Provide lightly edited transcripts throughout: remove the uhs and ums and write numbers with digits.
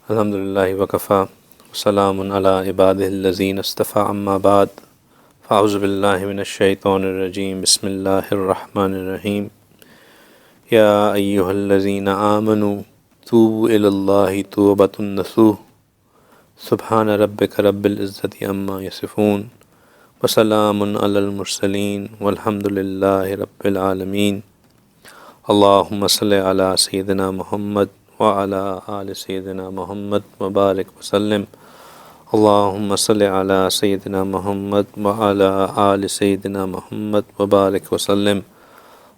الحمد للہ وکفا وسلام علی عبادہ الذین اصطفیٰ اما بعد فاعوذ باللہ من الشیطان الرجیم بسم اللہ الرحمن الرحیم یا ایہا الذین آمنوا توبوا الی اللہ توبۃ نصوح سبحان ربک رب العزۃ عما یصفون وسلام علی المرسلین والحمد للہ رب العالمین اللہم صلی علی سیدنا محمد وعلی آل سیدنا محمد وبارک وسلم اللہم صلی علی سیدنا محمد وعلی آل سیدنا محمد وبارک وسلم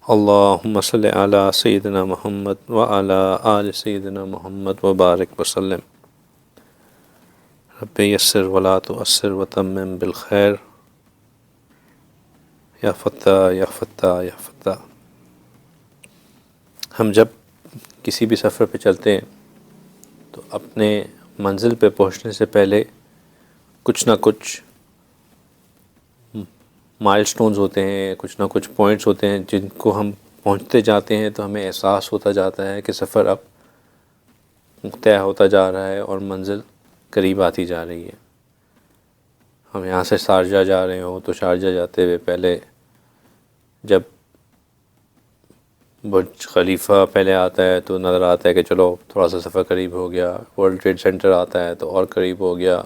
اللہم صلی علی سیدنا محمد وعلی آل سیدنا محمد وبارک وسلم رب یسر ولا تعسر وتمم بالخیر یا فتاح یا فتاح یا فتاح۔ ہم جب کسی بھی سفر پہ چلتے ہیں تو اپنے منزل پہ پہنچنے سے پہلے کچھ نہ کچھ مائل سٹونز ہوتے ہیں، کچھ نہ کچھ پوائنٹس ہوتے ہیں جن کو ہم پہنچتے جاتے ہیں تو ہمیں احساس ہوتا جاتا ہے کہ سفر اب طے ہوتا جا رہا ہے اور منزل قریب آتی جا رہی ہے۔ ہم یہاں سے شارجہ جا رہے ہوں تو شارجہ جاتے ہوئے پہلے جب برج خلیفہ پہلے آتا ہے تو نظر آتا ہے کہ چلو تھوڑا سا سفر قریب ہو گیا، ورلڈ ٹریڈ سینٹر آتا ہے تو اور قریب ہو گیا،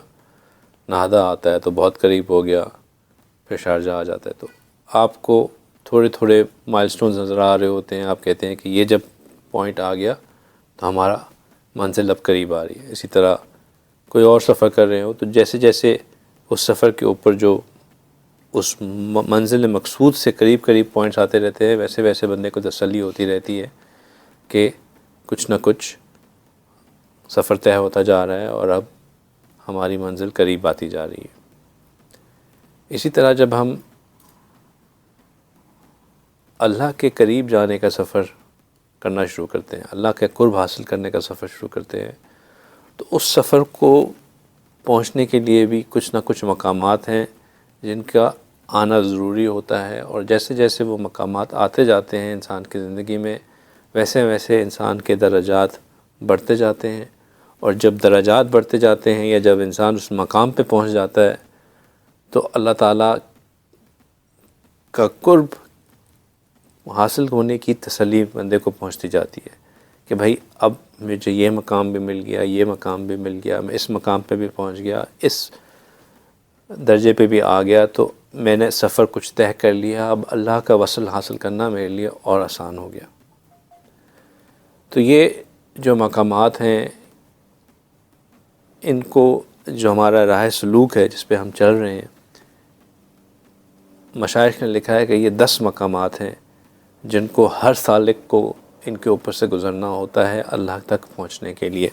نہدا آتا ہے تو بہت قریب ہو گیا، پھر شارجہ آ جاتا ہے تو آپ کو تھوڑے تھوڑے مائل سٹونز نظر آ رہے ہوتے ہیں۔ آپ کہتے ہیں کہ یہ جب پوائنٹ آ گیا تو ہمارا منزل اب قریب آ رہی ہے۔ اسی طرح کوئی اور سفر کر رہے ہو تو جیسے جیسے اس سفر کے اوپر جو اس منزل مقصود سے قریب قریب پوائنٹس آتے رہتے ہیں ویسے ویسے بندے کو تسلی ہوتی رہتی ہے کہ کچھ نہ کچھ سفر طے ہوتا جا رہا ہے اور اب ہماری منزل قریب آتی جا رہی ہے۔ اسی طرح جب ہم اللہ کے قریب جانے کا سفر کرنا شروع کرتے ہیں، اللہ کے قرب حاصل کرنے کا سفر شروع کرتے ہیں تو اس سفر کو پہنچنے کے لیے بھی کچھ نہ کچھ مقامات ہیں جن کا آنا ضروری ہوتا ہے، اور جیسے جیسے وہ مقامات آتے جاتے ہیں انسان کی زندگی میں ویسے ویسے انسان کے درجات بڑھتے جاتے ہیں، اور جب درجات بڑھتے جاتے ہیں یا جب انسان اس مقام پہ پہنچ جاتا ہے تو اللہ تعالیٰ کا قرب حاصل ہونے کی تسلی بندے کو پہنچتی جاتی ہے کہ بھائی اب مجھے یہ مقام بھی مل گیا، یہ مقام بھی مل گیا، میں اس مقام پہ بھی پہنچ گیا، اس درجے پہ بھی آ گیا، تو میں نے سفر کچھ طے کر لیا، اب اللہ کا وصل حاصل کرنا میرے لیے اور آسان ہو گیا۔ تو یہ جو مقامات ہیں ان کو جو ہمارا راہ سلوک ہے جس پہ ہم چل رہے ہیں، مشائخ نے لکھا ہے کہ یہ 10 مقامات ہیں جن کو ہر سالک کو ان کے اوپر سے گزرنا ہوتا ہے اللہ تک پہنچنے کے لیے،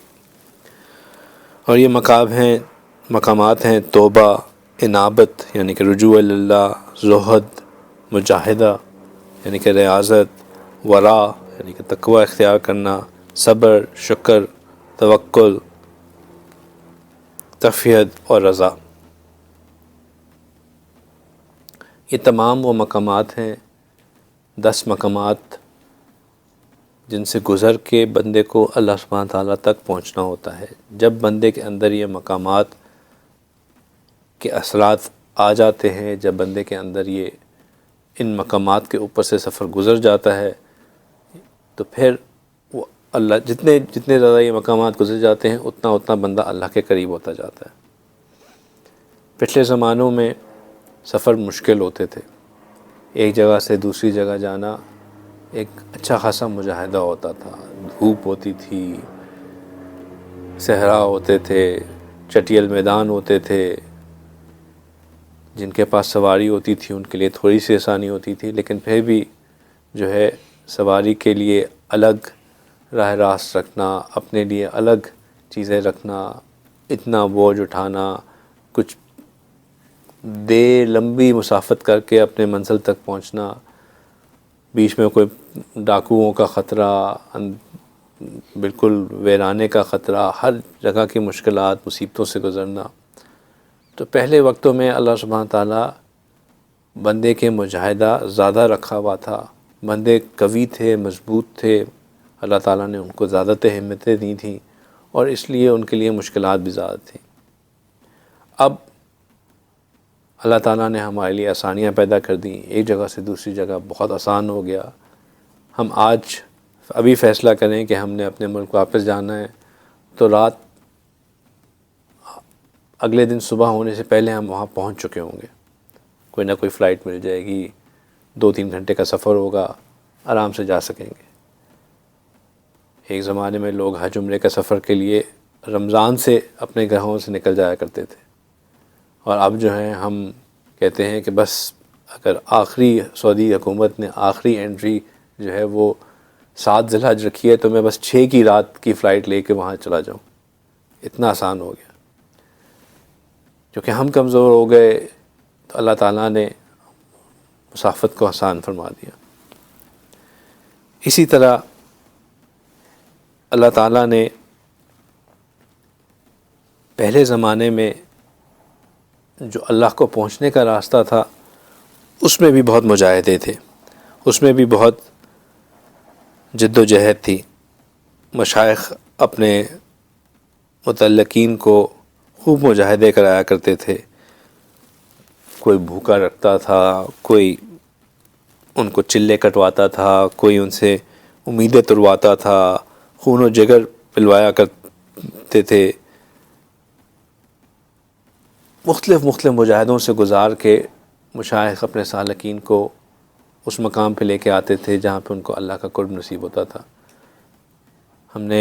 اور یہ مقامات ہیں توبہ، انابت یعنی کہ رجوع اللہ، زہد، مجاہدہ یعنی کہ ریاضت، ورع یعنی کہ تقوی اختیار کرنا، صبر، شکر، توکل، تفویض اور رضا۔ یہ تمام وہ مقامات ہیں، 10 مقامات جن سے گزر کے بندے کو اللہ سبحانہ تعالیٰ تک پہنچنا ہوتا ہے۔ جب بندے کے اندر یہ مقامات کے اثرات آ جاتے ہیں، جب بندے کے اندر یہ ان مقامات کے اوپر سے سفر گزر جاتا ہے تو پھر وہ اللہ جتنے زیادہ یہ مقامات گزر جاتے ہیں اتنا بندہ اللہ کے قریب ہوتا جاتا ہے۔ پچھلے زمانوں میں سفر مشکل ہوتے تھے، ایک جگہ سے دوسری جگہ جانا ایک اچھا خاصا مجاہدہ ہوتا تھا، دھوپ ہوتی تھی، صحرا ہوتے تھے، چٹیل میدان ہوتے تھے، جن کے پاس سواری ہوتی تھی ان کے لیے تھوڑی سی آسانی ہوتی تھی، لیکن پھر بھی جو ہے سواری کے لیے الگ راہ راست رکھنا، اپنے لیے الگ چیزیں رکھنا، اتنا بوجھ اٹھانا، کچھ دیر لمبی مسافت کر کے اپنے منزل تک پہنچنا، بیچ میں کوئی ڈاکوؤں کا خطرہ، بالکل ویرانے کا خطرہ، ہر جگہ کی مشکلات، مصیبتوں سے گزرنا۔ تو پہلے وقتوں میں اللہ سبحانہ تعالیٰ بندے کے مجاہدہ زیادہ رکھا ہوا تھا، بندے قوی تھے، مضبوط تھے، اللہ تعالیٰ نے ان کو زیادہ ہمتیں دی تھیں، اور اس لیے ان کے لیے مشکلات بھی زیادہ تھیں۔ اب اللہ تعالیٰ نے ہمارے لیے آسانیاں پیدا کر دیں، ایک جگہ سے دوسری جگہ بہت آسان ہو گیا۔ ہم آج ابھی فیصلہ کریں کہ ہم نے اپنے ملک واپس جانا ہے تو رات اگلے دن صبح ہونے سے پہلے ہم وہاں پہنچ چکے ہوں گے، کوئی نہ کوئی فلائٹ مل جائے گی، 2-3 گھنٹے کا سفر ہوگا، آرام سے جا سکیں گے۔ ایک زمانے میں لوگ حج عمرے کا سفر کے لیے رمضان سے اپنے گھروں سے نکل جایا کرتے تھے، اور اب جو ہے ہم کہتے ہیں کہ بس اگر آخری سعودی حکومت نے آخری انٹری جو ہے وہ 7 ذی الحج رکھی ہے تو میں بس 6 کی رات کی فلائٹ لے کے وہاں چلا جاؤں، اتنا آسان ہو گیا۔ کیونکہ ہم کمزور ہو گئے تو اللہ تعالیٰ نے مسافت کو آسان فرما دیا۔ اسی طرح اللہ تعالیٰ نے پہلے زمانے میں جو اللہ کو پہنچنے کا راستہ تھا اس میں بھی بہت مجاہدے تھے، اس میں بھی بہت جد و جہد تھی۔ مشائخ اپنے متعلقین کو خوب مجاہدے کرایا کرتے تھے، کوئی بھوکا رکھتا تھا، کوئی ان کو چلے کٹواتا تھا، کوئی ان سے امیدیں ترواتا تھا، خون و جگر پلوایا کرتے تھے۔ مختلف مجاہدوں سے گزار کے مشائخ اپنے سالکین کو اس مقام پہ لے کے آتے تھے جہاں پہ ان کو اللہ کا قرب نصیب ہوتا تھا۔ ہم نے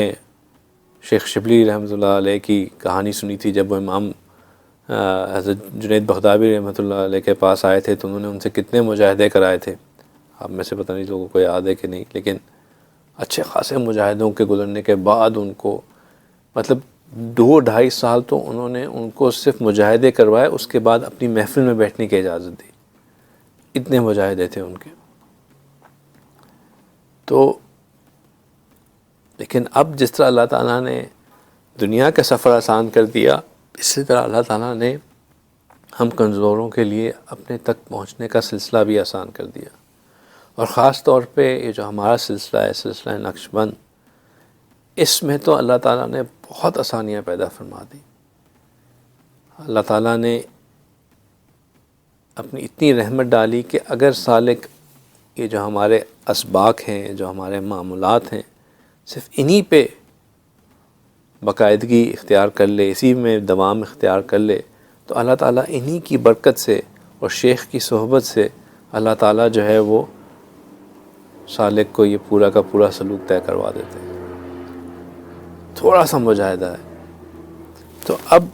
شیخ شبلی رحمۃ اللہ علیہ کی کہانی سنی تھی، جب وہ امام حضرت جنید بغدادی رحمۃ اللہ علیہ کے پاس آئے تھے تو انہوں نے ان سے کتنے مجاہدے کرائے تھے۔ اب میں سے پتہ نہیں لوگوں کو یاد ہے کہ نہیں، لیکن اچھے خاصے مجاہدوں کے گزرنے کے بعد ان کو مطلب 2-2.5 سال تو انہوں نے ان کو صرف مجاہدے کروائے، اس کے بعد اپنی محفل میں بیٹھنے کی اجازت دی، اتنے مجاہدے تھے ان کے۔ تو لیکن اب جس طرح اللہ تعالیٰ نے دنیا کا سفر آسان کر دیا، اسی طرح اللہ تعالیٰ نے ہم کمزوروں کے لیے اپنے تک پہنچنے کا سلسلہ بھی آسان کر دیا۔ اور خاص طور پہ یہ جو ہمارا سلسلہ ہے، سلسلہ نقش بند، اس میں تو اللہ تعالیٰ نے بہت آسانیاں پیدا فرما دی۔ اللہ تعالیٰ نے اپنی اتنی رحمت ڈالی کہ اگر سالک یہ جو ہمارے اسباق ہیں، جو ہمارے معمولات ہیں، صرف انہی پہ باقاعدگی اختیار کر لے، اسی میں دوام اختیار کر لے، تو اللہ تعالیٰ انہی کی برکت سے اور شیخ کی صحبت سے اللہ تعالیٰ جو ہے وہ سالک کو یہ پورا کا پورا سلوک طے کروا دیتے ہیں۔ تھوڑا سا مجاہدہ ہے۔ تو اب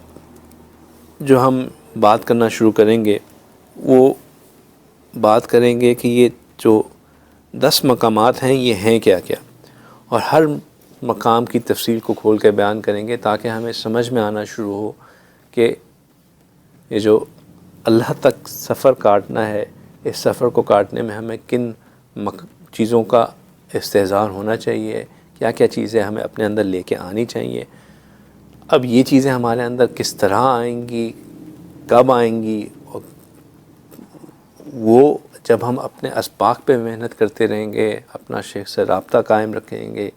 جو ہم بات کرنا شروع کریں گے وہ بات کریں گے کہ یہ جو 10 مقامات ہیں یہ ہیں کیا کیا، اور ہر مقام کی تفصیل کو کھول کے بیان کریں گے تاکہ ہمیں سمجھ میں آنا شروع ہو کہ یہ جو اللہ تک سفر کاٹنا ہے، اس سفر کو کاٹنے میں ہمیں کن چیزوں کا استحضار ہونا چاہیے، کیا کیا چیزیں ہمیں اپنے اندر لے کے آنی چاہیے۔ اب یہ چیزیں ہمارے اندر کس طرح آئیں گی، کب آئیں گی، اور وہ جب ہم اپنے اسباق پہ محنت کرتے رہیں گے، اپنا شیخ سے رابطہ قائم رکھیں گے،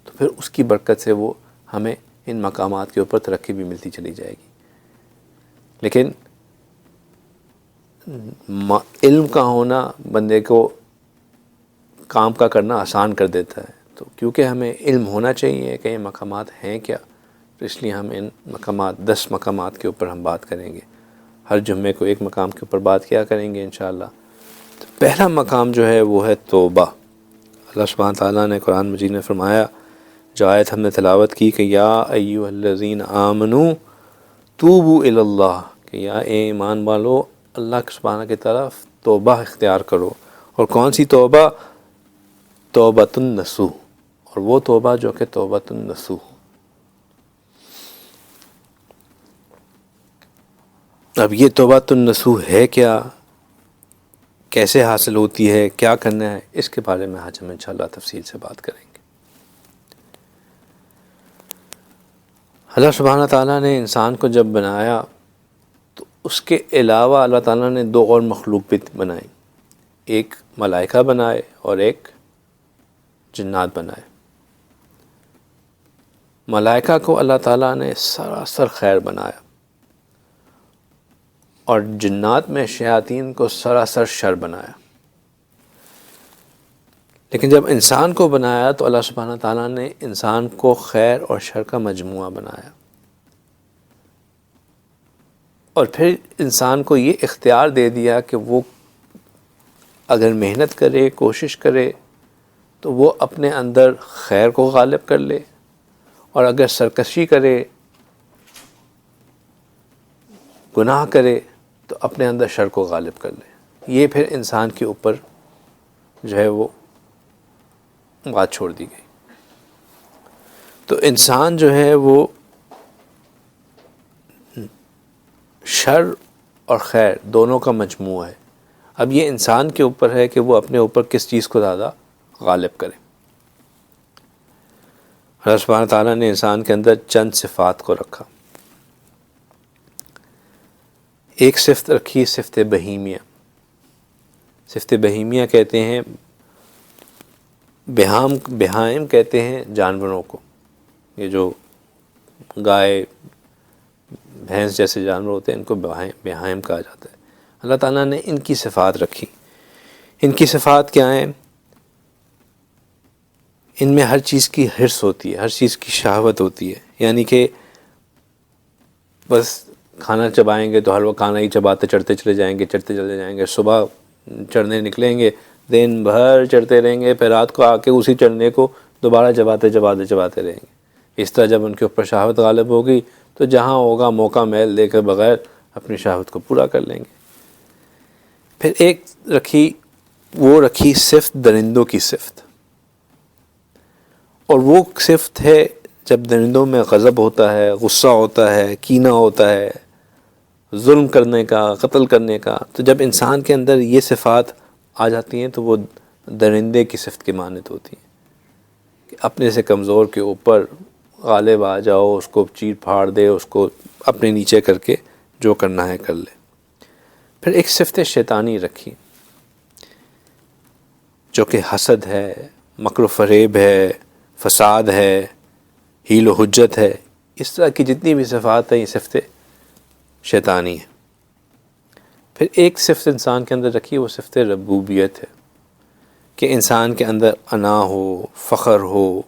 تو پھر اس کی برکت سے وہ ہمیں ان مقامات کے اوپر ترقی بھی ملتی چلی جائے گی۔ لیکن علم کا ہونا بندے کو کام کا کرنا آسان کر دیتا ہے، تو کیونکہ ہمیں علم ہونا چاہیے کہ یہ مقامات ہیں کیا، تو اس لیے ہم ان مقامات 10 مقامات کے اوپر ہم بات کریں گے۔ ہر جمعے کو ایک مقام کے اوپر بات کیا کریں گے انشاءاللہ۔ تو پہلا مقام جو ہے وہ ہے توبہ۔ اللہ سبحانہ تعالیٰ نے قرآن مجید میں فرمایا، جو آیت ہم نے تلاوت کی کہ یا ایھا الذین آمنوا توبوا الی اللہ، کہ یا اے ایمان والو اللہ سبحانہ کی طرف توبہ اختیار کرو۔ اور کون سی توبہ؟ توبۃ النصوح، اور وہ توبہ جو کہ توبۃ النصوح۔ اب یہ توبۃ النصوح ہے کیا، کیسے حاصل ہوتی ہے، کیا کرنا ہے، اس کے بارے میں آج ہم انشاءاللہ تفصیل سے بات کریں گے۔ اللہ سبحانہ تعالیٰ نے انسان کو جب بنایا تو اس کے علاوہ اللہ تعالیٰ نے 2 اور مخلوق بھی بنائیں، ایک ملائکہ بنائے اور ایک جنات بنائے۔ ملائکہ کو اللہ تعالیٰ نے سراسر خیر بنایا اور جنات میں شیاطین کو سراسر شر بنایا. لیکن جب انسان کو بنایا تو اللہ سبحانہ تعالیٰ نے انسان کو خیر اور شر کا مجموعہ بنایا، اور پھر انسان کو یہ اختیار دے دیا کہ وہ اگر محنت کرے، کوشش کرے، تو وہ اپنے اندر خیر کو غالب کر لے، اور اگر سرکشی کرے، گناہ کرے، تو اپنے اندر شر کو غالب کر لے. یہ پھر انسان کے اوپر جو ہے وہ بات چھوڑ دی گئی. تو انسان جو ہے وہ شر اور خیر دونوں کا مجموعہ ہے. اب یہ انسان کے اوپر ہے کہ وہ اپنے اوپر کس چیز کو زیادہ غالب کرے. اللہ سبحانہ تعالیٰ نے انسان کے اندر چند صفات کو رکھا. ایک صفت رکھی صفت بہیمیہ. صفت بہیمیہ کہتے ہیں، بہائم کہتے ہیں جانوروں کو. یہ جو گائے، بھینس جیسے جانور ہوتے ہیں ان کو بہائم کہا جاتا ہے. اللہ تعالیٰ نے ان کی صفات رکھی. ان کی صفات کیا ہیں؟ ان میں ہر چیز کی حرص ہوتی ہے، ہر چیز کی شہوت ہوتی ہے. یعنی کہ بس کھانا چبائیں گے تو ہر وہ کھانا ہی چباتے چڑھتے چلے جائیں گے، چڑھتے چلے جائیں گے. صبح چڑھنے نکلیں گے، دن بھر چڑھتے رہیں گے، پھر رات کو آ کے اسی چڑھنے کو دوبارہ چباتے رہیں گے. اس طرح جب ان کے اوپر شہوت غالب ہوگی تو جہاں ہوگا موقع میل دے کر بغیر اپنی شہوت کو پورا کر لیں گے. پھر ایک رکھی صفت درندوں کی صفت، اور وہ صفت ہے جب درندوں میں غضب ہوتا ہے، غصہ ہوتا ہے، کینہ ہوتا ہے، ظلم کرنے کا، قتل کرنے کا. تو جب انسان کے اندر یہ صفات آ جاتی ہیں تو وہ درندے کی صفت کی مانند ہوتی ہیں کہ اپنے سے کمزور کے اوپر غالب آ جاؤ، اس کو چیر پھاڑ دے، اس کو اپنے نیچے کر کے جو کرنا ہے کر لے. پھر ایک صفت شیطانی رکھی جو کہ حسد ہے، مکر و فریب ہے، فساد ہے، حیل و حجت ہے. اس طرح کی جتنی بھی صفات ہیں یہ صفت شیطانی ہے. پھر ایک صفت انسان کے اندر رکھی، وہ صفت ربوبیت ہے کہ انسان کے اندر انا ہو، فخر ہو،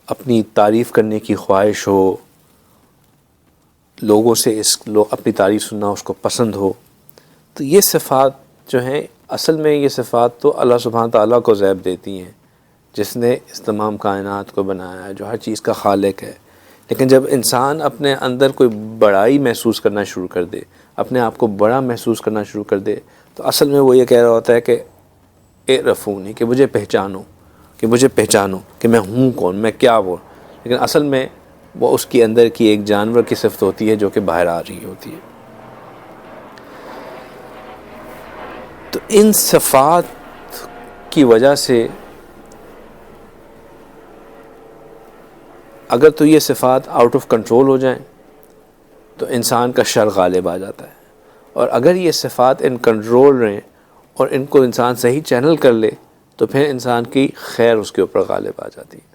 اپنی تعریف کرنے کی خواہش ہو، لوگوں سے اپنی تعریف سننا اس کو پسند ہو. تو یہ صفات جو ہیں اصل میں یہ صفات تو اللہ سبحانہ تعالیٰ کو زیب دیتی ہیں، جس نے اس تمام کائنات کو بنایا ہے، جو ہر چیز کا خالق ہے. لیکن جب انسان اپنے اندر کوئی بڑائی محسوس کرنا شروع کر دے، اپنے آپ کو بڑا محسوس کرنا شروع کر دے، تو اصل میں وہ یہ کہہ رہا ہوتا ہے کہ اعرفونی، کہ مجھے پہچانو کہ میں ہوں کون، میں کیا وہ. لیکن اصل میں وہ اس کی اندر کی ایک جانور کی صفت ہوتی ہے جو کہ باہر آ رہی ہوتی ہے. تو ان صفات کی وجہ سے اگر تو یہ صفات آؤٹ آف کنٹرول ہو جائیں تو انسان کا شر غالب آ جاتا ہے، اور اگر یہ صفات ان کنٹرول رہیں اور ان کو انسان صحیح چینل کر لے تو پھر انسان کی خیر اس کے اوپر غالب آ جاتی ہے.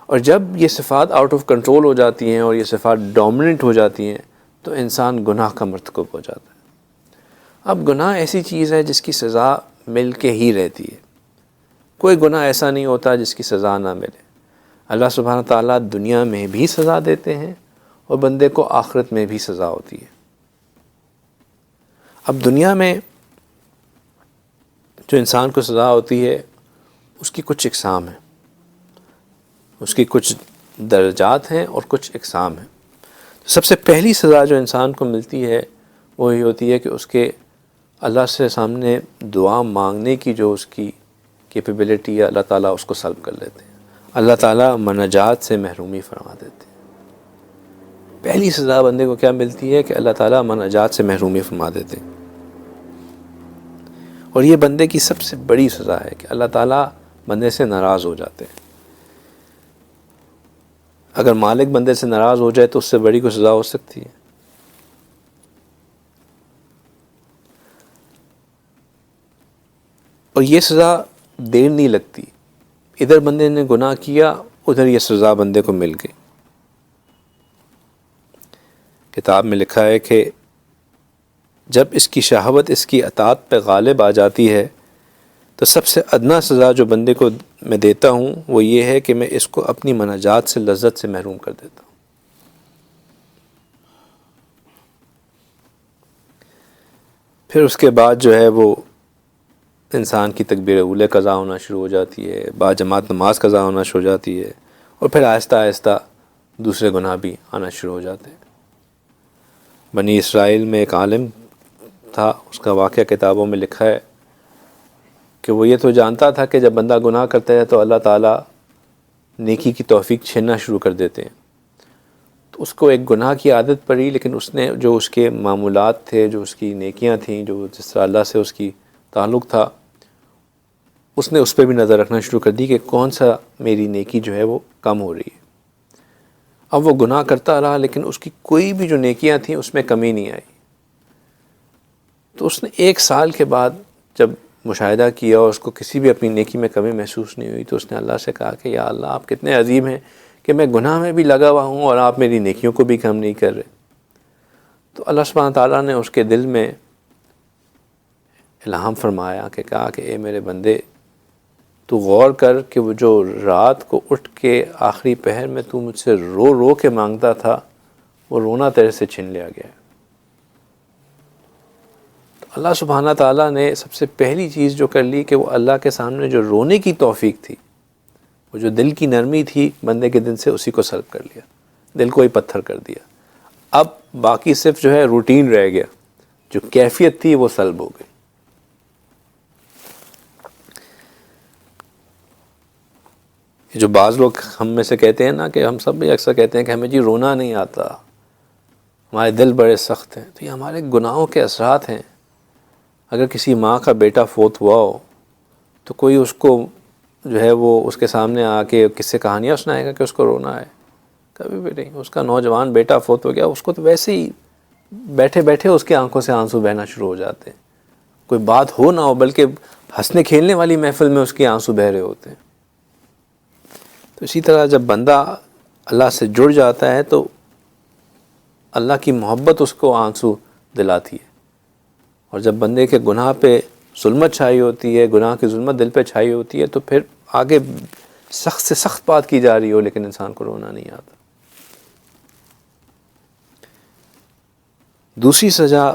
اور جب یہ صفات آؤٹ آف کنٹرول ہو جاتی ہیں اور یہ صفات ڈومیننٹ ہو جاتی ہیں تو انسان گناہ کا مرتکب ہو جاتا ہے. اب گناہ ایسی چیز ہے جس کی سزا مل کے ہی رہتی ہے. کوئی گناہ ایسا نہیں ہوتا جس کی سزا نہ ملے. اللہ سبحانہ تعالیٰ دنیا میں بھی سزا دیتے ہیں اور بندے کو آخرت میں بھی سزا ہوتی ہے. اب دنیا میں جو انسان کو سزا ہوتی ہے اس کی کچھ اقسام ہیں، اس کی کچھ درجات ہیں اور کچھ اقسام ہیں. سب سے پہلی سزا جو انسان کو ملتی ہے وہ یہ ہوتی ہے کہ اس کے اللہ سے سامنے دعا مانگنے کی جو اس کی کیپیبلٹی ہے، اللہ تعالیٰ اس کو سلب کر لیتے ہیں. اللہ تعالیٰ مناجات سے محرومی فرما دیتے ہیں. پہلی سزا بندے کو کیا ملتی ہے کہ اللہ تعالیٰ مناجات سے محرومی فرما دیتے ہیں. اور یہ بندے کی سب سے بڑی سزا ہے کہ اللہ تعالیٰ بندے سے ناراض ہو جاتے ہیں. اگر مالک بندے سے ناراض ہو جائے تو اس سے بڑی کوئی سزا ہو سکتی ہے؟ اور یہ سزا دیر نہیں لگتی. ادھر بندے نے گناہ کیا ادھر یہ سزا بندے کو مل گئی۔ کتاب میں لکھا ہے کہ جب اس کی شہوت اس کی اطاعت پہ غالب آ جاتی ہے تو سب سے ادنا سزا جو بندے کو میں دیتا ہوں وہ یہ ہے کہ میں اس کو اپنی مناجات سے، لذت سے محروم کر دیتا ہوں۔ پھر اس کے بعد جو ہے وہ انسان کی تکبیر اولیٰ قضا ہونا شروع ہو جاتی ہے، باجماعت نماز قضا ہونا شروع ہو جاتی ہے، اور پھر آہستہ آہستہ دوسرے گناہ بھی آنا شروع ہو جاتے ہیں۔ بنی اسرائیل میں ایک عالم تھا، اس کا واقعہ کتابوں میں لکھا ہے کہ وہ یہ تو جانتا تھا کہ جب بندہ گناہ کرتا ہے تو اللہ تعالیٰ نیکی کی توفیق چھیننا شروع کر دیتے ہیں۔ تو اس کو ایک گناہ کی عادت پڑی، لیکن اس نے جو اس کے معمولات تھے، جو اس کی نیکیاں تھیں، جو جس طرح اللہ سے اس کی تعلق تھا، اس نے اس پہ بھی نظر رکھنا شروع کر دی کہ کون سا میری نیکی جو ہے وہ کم ہو رہی ہے۔ اب وہ گناہ کرتا رہا لیکن اس کی کوئی بھی جو نیکیاں تھیں اس میں کمی نہیں آئی۔ تو اس نے 1 سال کے بعد جب مشاہدہ کیا اور اس کو کسی بھی اپنی نیکی میں کمی محسوس نہیں ہوئی، تو اس نے اللہ سے کہا کہ یا اللہ آپ کتنے عظیم ہیں کہ میں گناہ میں بھی لگا ہوا ہوں اور آپ میری نیکیوں کو بھی کم نہیں کر رہے۔ تو اللہ سبحانہ تعالیٰ نے اس کے دل میں الہام فرمایا کہ کہا کہ اے میرے بندے، تو غور کر کہ وہ جو رات کو اٹھ کے آخری پہر میں تو مجھ سے رو رو کے مانگتا تھا، وہ رونا تیرے سے چھین لیا گیا ہے۔ تو اللہ سبحانہ تعالیٰ نے سب سے پہلی چیز جو کر لی کہ وہ اللہ کے سامنے جو رونے کی توفیق تھی، وہ جو دل کی نرمی تھی بندے کے دل سے، اسی کو سلب کر لیا، دل کو ہی پتھر کر دیا۔ اب باقی صرف جو ہے روٹین رہ گیا، جو کیفیت تھی وہ سلب ہو گئی۔ جو بعض لوگ ہم میں سے کہتے ہیں نا کہ ہم سب بھی اکثر کہتے ہیں کہ ہمیں جی رونا نہیں آتا، ہمارے دل بڑے سخت ہیں، تو یہ ہمارے گناہوں کے اثرات ہیں۔ اگر کسی ماں کا بیٹا فوت ہوا ہو تو کوئی اس کو جو ہے وہ اس کے سامنے آ کے کس سے کہانیاں سنائے گا کہ اس کو رونا ہے؟ کبھی بھی نہیں۔ اس کا نوجوان بیٹا فوت ہو گیا، اس کو تو ویسے ہی بیٹھے بیٹھے اس کی آنکھوں سے آنسو بہنا شروع ہو جاتے ہیں، کوئی بات ہو نہ ہو، بلکہ ہنسنے کھیلنے والی محفل میں اس کے آنسو بہ رہے ہوتے ہیں۔ تو اسی طرح جب بندہ اللہ سے جڑ جاتا ہے تو اللہ کی محبت اس کو آنسو دلاتی ہے، اور جب بندے کے گناہ پہ ظلمت چھائی ہوتی ہے، گناہ کی ظلمت دل پہ چھائی ہوتی ہے، تو پھر آگے سخت سے سخت بات کی جا رہی ہو لیکن انسان کو رونا نہیں آتا۔ دوسری سزا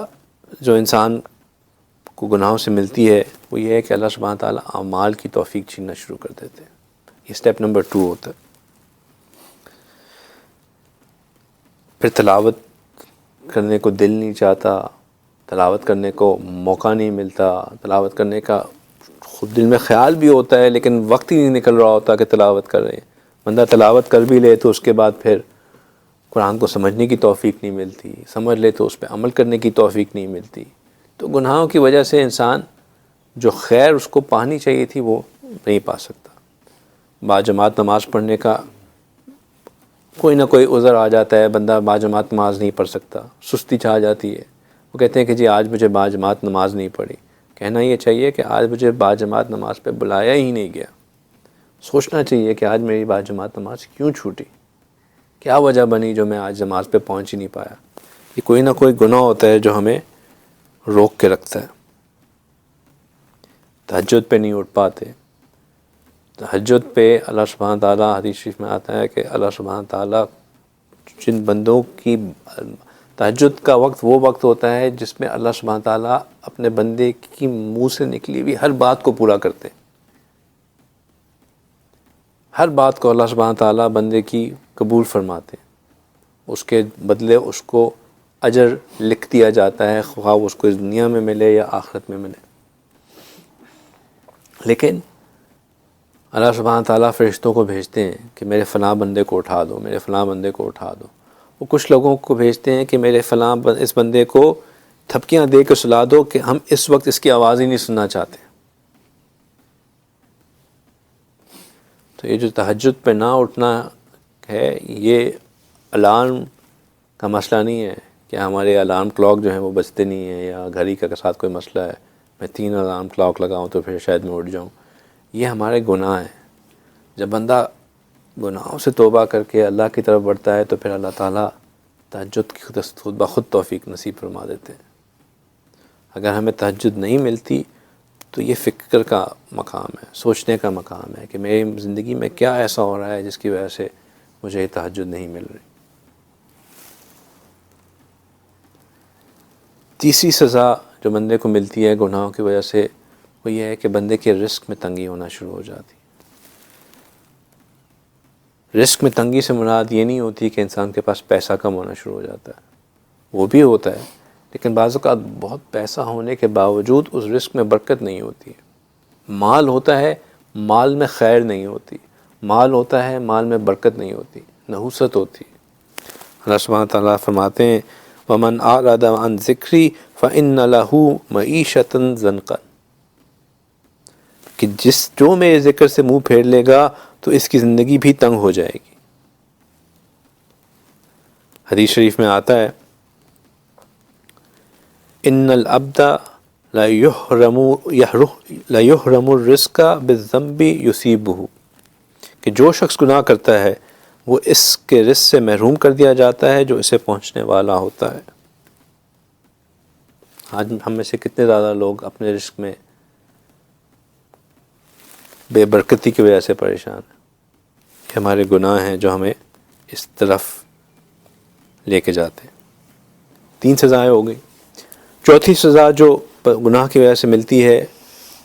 جو انسان کو گناہوں سے ملتی ہے وہ یہ ہے کہ اللہ سبحانہ تعالیٰ اعمال کی توفیق چھیننا شروع کر دیتے ہیں۔ یہ سٹیپ نمبر 2 ہوتا ہے۔ پھر تلاوت کرنے کو دل نہیں چاہتا، تلاوت کرنے کو موقع نہیں ملتا، تلاوت کرنے کا خود دل میں خیال بھی ہوتا ہے لیکن وقت ہی نہیں نکل رہا ہوتا کہ تلاوت کر رہے ہیں۔ بندہ تلاوت کر بھی لے تو اس کے بعد پھر قرآن کو سمجھنے کی توفیق نہیں ملتی، سمجھ لے تو اس پہ عمل کرنے کی توفیق نہیں ملتی۔ تو گناہوں کی وجہ سے انسان جو خیر اس کو پانی چاہیے تھی وہ نہیں پا سکتا۔ باجماعت نماز پڑھنے کا کوئی نہ کوئی عذر آ جاتا ہے، بندہ باجماعت نماز نہیں پڑھ سکتا، سستی چھا جاتی ہے، وہ کہتے ہیں کہ جی آج مجھے باجماعت نماز نہیں پڑھی۔ کہنا یہ چاہیے کہ آج مجھے باجماعت نماز پہ بلایا ہی نہیں گیا۔ سوچنا چاہیے کہ آج میری باجماعت نماز کیوں چھوٹی، کیا وجہ بنی جو میں آج نماز پہ پہنچ ہی نہیں پایا۔ یہ کوئی نہ کوئی گناہ ہوتا ہے جو ہمیں روک کے رکھتا ہے۔ تہجد پہ نہیں اٹھ پاتے۔ تہجد پہ اللہ سبحانہ تعالیٰ، حدیث شریف میں آتا ہے کہ اللہ سبحانہ تعالیٰ جن بندوں کی تہجد کا وقت وہ وقت ہوتا ہے جس میں اللہ سبحانہ تعالیٰ اپنے بندے کی منہ سے نکلی ہوئی ہر بات کو پورا کرتے ہیں۔ ہر بات کو اللہ سبحانہ تعالیٰ بندے کی قبول فرماتے ہیں، اس کے بدلے اس کو اجر لکھ دیا جاتا ہے، خواہ اس کو اس دنیا میں ملے یا آخرت میں ملے۔ لیکن اللہ سبحانہ تعالیٰ فرشتوں کو بھیجتے ہیں کہ میرے فلاں بندے کو اٹھا دو، میرے فلاں بندے کو اٹھا دو۔ وہ کچھ لوگوں کو بھیجتے ہیں کہ میرے فلاں اس بندے کو تھپکیاں دے کے سلا دو کہ ہم اس وقت اس کی آواز ہی نہیں سننا چاہتے۔ تو یہ جو تہجد پہ نہ اٹھنا ہے، یہ الارم کا مسئلہ نہیں ہے کہ ہمارے الارم کلاک جو ہیں وہ بجتے نہیں ہیں، یا گھڑی کے ساتھ کوئی مسئلہ ہے، میں 3 الارم کلاک لگاؤں تو پھر شاید میں اٹھ جاؤں۔ یہ ہمارے گناہ ہیں۔ جب بندہ گناہوں سے توبہ کر کے اللہ کی طرف بڑھتا ہے تو پھر اللہ تعالیٰ تہجد کی خود بخود توفیق نصیب فرما دیتے ہیں۔ اگر ہمیں تہجد نہیں ملتی تو یہ فکر کا مقام ہے، سوچنے کا مقام ہے کہ میری زندگی میں کیا ایسا ہو رہا ہے جس کی وجہ سے مجھے تہجد نہیں مل رہی۔ تیسری سزا جو بندے کو ملتی ہے گناہوں کی وجہ سے وہ یہ ہے کہ بندے کے رزق میں تنگی ہونا شروع ہو جاتی ہے۔ رزق میں تنگی سے مراد یہ نہیں ہوتی کہ انسان کے پاس پیسہ کم ہونا شروع ہو جاتا ہے، وہ بھی ہوتا ہے، لیکن بعض اوقات بہت پیسہ ہونے کے باوجود اس رزق میں برکت نہیں ہوتی ہے۔ مال ہوتا ہے، مال میں خیر نہیں ہوتی، مال ہوتا ہے، مال میں برکت نہیں ہوتی، نحوست ہوتی ہے۔ اللہ سبحانہ تعالیٰ فرماتے ہیں وَمَنْ أَعْرَضَ عَنْ ذِكْرِي فَإِنَّ لَهُ مَعِيشَةً ضَنْكًا، کہ جو میرے ذکر سے منہ پھیر لے گا تو اس کی زندگی بھی تنگ ہو جائے گی۔ حدیث شریف میں آتا ہے ان العبد لا يحرم الرزق بالذنب يصيبه، کہ جو شخص گناہ کرتا ہے وہ اس کے رزق سے محروم کر دیا جاتا ہے جو اسے پہنچنے والا ہوتا ہے۔ آج ہم میں سے کتنے زیادہ لوگ اپنے رزق میں بے برکتی کی وجہ سے پریشان ہیں کہ ہمارے گناہ ہیں جو ہمیں اس طرف لے کے جاتے ہیں۔ 3 سزائیں ہو گئی۔ چوتھی سزا جو گناہ کی وجہ سے ملتی ہے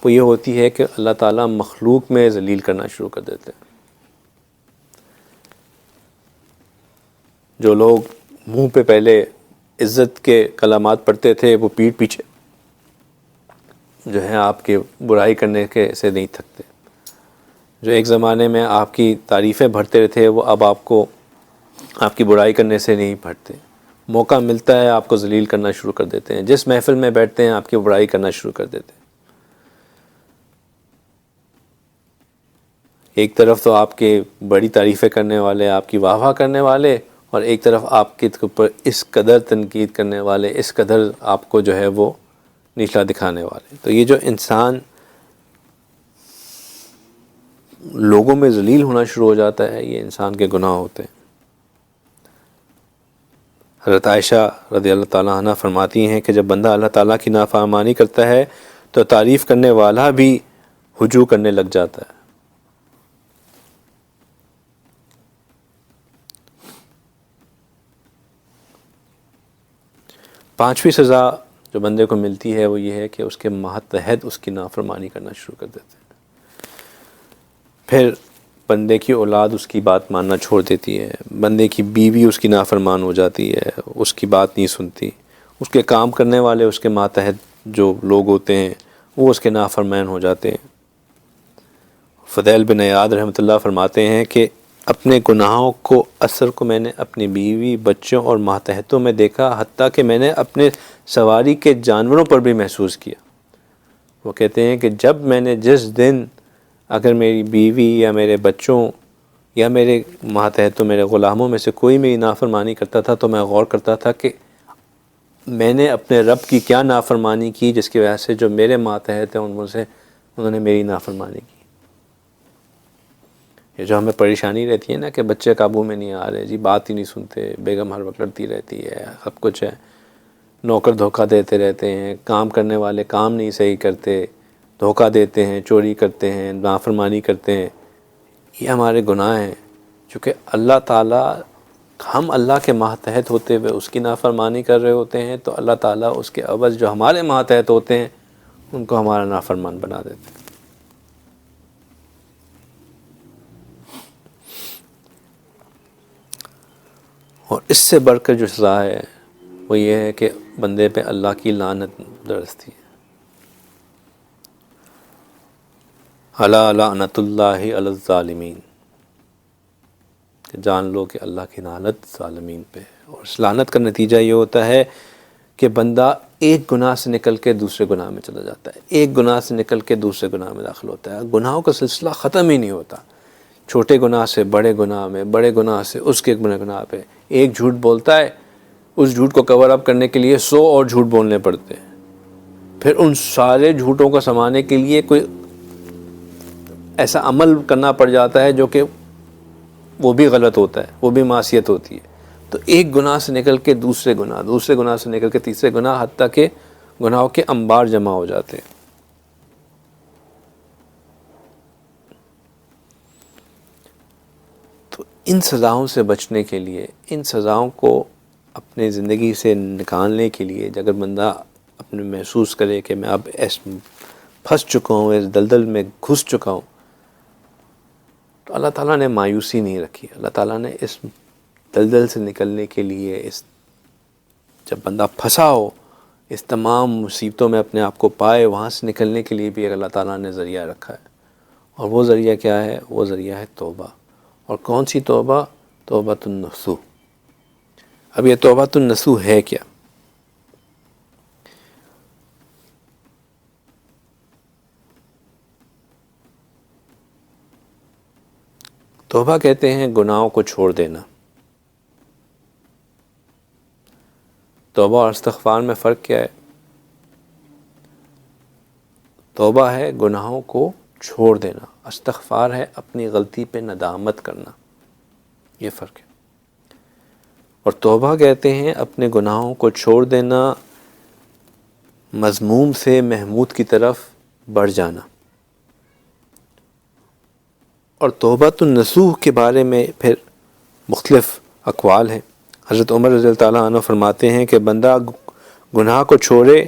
وہ یہ ہوتی ہے کہ اللہ تعالیٰ مخلوق میں ذلیل کرنا شروع کر دیتے ہیں۔ جو لوگ منہ پہ پہلے عزت کے کلمات پڑھتے تھے وہ پیٹھ پیچھے جو ہے آپ کے برائی کرنے کے سے نہیں تھکتے۔ جو ایک زمانے میں آپ کی تعریفیں بھرتے تھے وہ اب آپ کو آپ کی برائی کرنے سے نہیں بھرتے۔ موقع ملتا ہے آپ کو ذلیل کرنا شروع کر دیتے ہیں، جس محفل میں بیٹھتے ہیں آپ کی برائی کرنا شروع کر دیتے ہیں۔ ایک طرف تو آپ کے بڑی تعریفیں کرنے والے، آپ کی واہ واہ کرنے والے، اور ایک طرف آپ کے اوپر اس قدر تنقید کرنے والے، اس قدر آپ کو جو ہے وہ نیچلا دکھانے والے۔ تو یہ جو انسان لوگوں میں ذلیل ہونا شروع ہو جاتا ہے یہ انسان کے گناہ ہوتے ہیں۔ حضرت عائشہ رضی اللہ تعالیٰ عنہ فرماتی ہیں کہ جب بندہ اللہ تعالیٰ کی نافرمانی کرتا ہے تو تعریف کرنے والا بھی ہجوم کرنے لگ جاتا ہے۔ پانچویں سزا جو بندے کو ملتی ہے وہ یہ ہے کہ اس کے ماتحت اس کی نافرمانی کرنا شروع کر دیتے ہیں۔ پھر بندے کی اولاد اس کی بات ماننا چھوڑ دیتی ہے، بندے کی بیوی اس کی نافرمان ہو جاتی ہے، اس کی بات نہیں سنتی، اس کے کام کرنے والے اس کے ماتحت جو لوگ ہوتے ہیں وہ اس کے نافرمان ہو جاتے ہیں۔ فضیل بن عیاض رحمۃ اللہ فرماتے ہیں کہ اپنے گناہوں کو اثر کو میں نے اپنی بیوی، بچوں اور ماتحتوں میں دیکھا، حتیٰ کہ میں نے اپنے سواری کے جانوروں پر بھی محسوس کیا۔ وہ کہتے ہیں کہ جب میں نے جس دن اگر میری بیوی یا میرے بچوں یا میرے ماتحتوں میرے غلاموں میں سے کوئی میری نافرمانی کرتا تھا تو میں غور کرتا تھا کہ میں نے اپنے رب کی کیا نافرمانی کی جس کی وجہ سے جو میرے ماتحت ہیں انہوں نے میری نافرمانی کی۔ یہ جو ہمیں پریشانی رہتی ہے نا کہ بچے قابو میں نہیں آ رہے، جی بات ہی نہیں سنتے، بیگم ہر وقت لڑتی رہتی ہے، سب کچھ ہے، نوکر دھوکہ دیتے رہتے ہیں، کام کرنے والے کام نہیں صحیح کرتے، دھوکہ دیتے ہیں، چوری کرتے ہیں، نافرمانی کرتے ہیں، یہ ہمارے گناہ ہیں۔ چونکہ اللہ تعالیٰ ہم اللہ کے ماتحت ہوتے ہوئے اس کی نافرمانی کر رہے ہوتے ہیں تو اللہ تعالیٰ اس کے عوض جو ہمارے ماتحت ہوتے ہیں ان کو ہمارا نافرمان بنا دیتے ہیں۔ اور اس سے بڑھ کر جو سزا ہے وہ یہ ہے کہ بندے پہ اللہ کی لعنت درستی ہے۔ الا لعنت اللہ علی الظالمین، کہ جان لو کہ اللہ کی لعنت ظالمین پہ ہے۔ اور اس لعنت کا نتیجہ یہ ہوتا ہے کہ بندہ ایک گناہ سے نکل کے دوسرے گناہ میں چلا جاتا ہے، ایک گناہ سے نکل کے دوسرے گناہ میں داخل ہوتا ہے، گناہوں کا سلسلہ ختم ہی نہیں ہوتا، چھوٹے گناہ سے بڑے گناہ میں، بڑے گناہ سے اس کے بڑے گناہ پہ۔ ایک جھوٹ بولتا ہے، اس جھوٹ کو کور اپ کرنے کے لیے 100 اور جھوٹ بولنے پڑتے ہیں، پھر ان سارے جھوٹوں کو سمانے کے لیے کوئی ایسا عمل کرنا پڑ جاتا ہے جو کہ وہ بھی غلط ہوتا ہے، وہ بھی معصیت ہوتی ہے. تو ایک گناہ سے نکل کے دوسرے گناہ، دوسرے گناہ سے نکل کے تیسرے گناہ، حتیٰ کہ گناہوں کے انبار جمع ہو جاتے ہیں. تو ان سزاؤں سے بچنے کے لیے، ان سزاؤں کو اپنے زندگی سے نکالنے کے لیے، اگر بندہ اپنے محسوس کرے کہ میں اب پھنس چکا ہوں، اس دلدل میں گھس چکا ہوں، تو اللہ تعالیٰ نے مایوسی نہیں رکھی. اللہ تعالیٰ نے اس دلدل سے نکلنے کے لیے، جب بندہ پھنسا ہو، اس تمام مصیبتوں میں اپنے آپ کو پائے، وہاں سے نکلنے کے لیے بھی اللہ تعالیٰ نے ذریعہ رکھا ہے. اور وہ ذریعہ کیا ہے؟ وہ ذریعہ ہے توبہ. اور کون سی توبہ؟ توبۃ النصوح. اب یہ توبۃ النصوح ہے کیا؟ توبہ کہتے ہیں گناہوں کو چھوڑ دینا. توبہ اور استغفار میں فرق کیا ہے؟ توبہ ہے گناہوں کو چھوڑ دینا، استغفار ہے اپنی غلطی پہ ندامت کرنا. یہ فرق ہے. اور توبہ کہتے ہیں اپنے گناہوں کو چھوڑ دینا، مذموم سے محمود کی طرف بڑھ جانا. اور توبۃ النصوح کے بارے میں پھر مختلف اقوال ہیں. حضرت عمر رضی اللہ تعالیٰ عنہ فرماتے ہیں کہ بندہ گناہ کو چھوڑے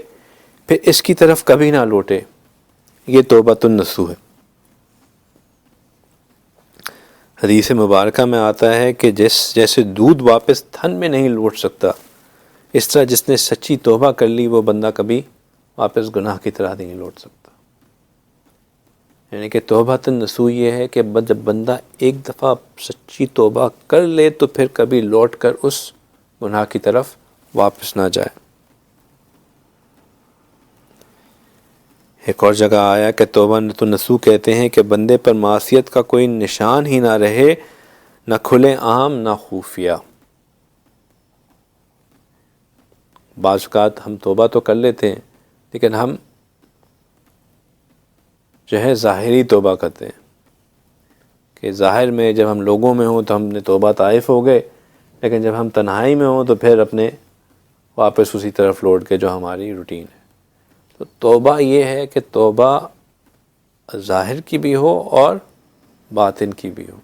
پھر اس کی طرف کبھی نہ لوٹے، یہ توبۃ النصوح ہے. حدیث مبارکہ میں آتا ہے کہ جیسے دودھ واپس تھن میں نہیں لوٹ سکتا، اس طرح جس نے سچی توبہ کر لی وہ بندہ کبھی واپس گناہ کی طرح نہیں لوٹ سکتا. یعنی کہ توبۃ النصوح یہ ہے کہ جب بندہ ایک دفعہ سچی توبہ کر لے تو پھر کبھی لوٹ کر اس گناہ کی طرف واپس نہ جائے. ایک اور جگہ آیا کہ توبۃ النصوح کہتے ہیں کہ بندے پر معصیت کا کوئی نشان ہی نہ رہے، نہ کھلے عام نہ خفیہ. بعض اوقات ہم توبہ تو کر لیتے ہیں لیکن ہم جو ہے ظاہری توبہ کرتے ہیں کہ ظاہر میں جب ہم لوگوں میں ہوں تو ہم نے توبہ طائف ہو گئے، لیکن جب ہم تنہائی میں ہوں تو پھر اپنے واپس اسی طرف لوٹ کے جو ہماری روٹین ہے. تو توبہ یہ ہے کہ توبہ ظاہر کی بھی ہو اور باطن کی بھی ہو.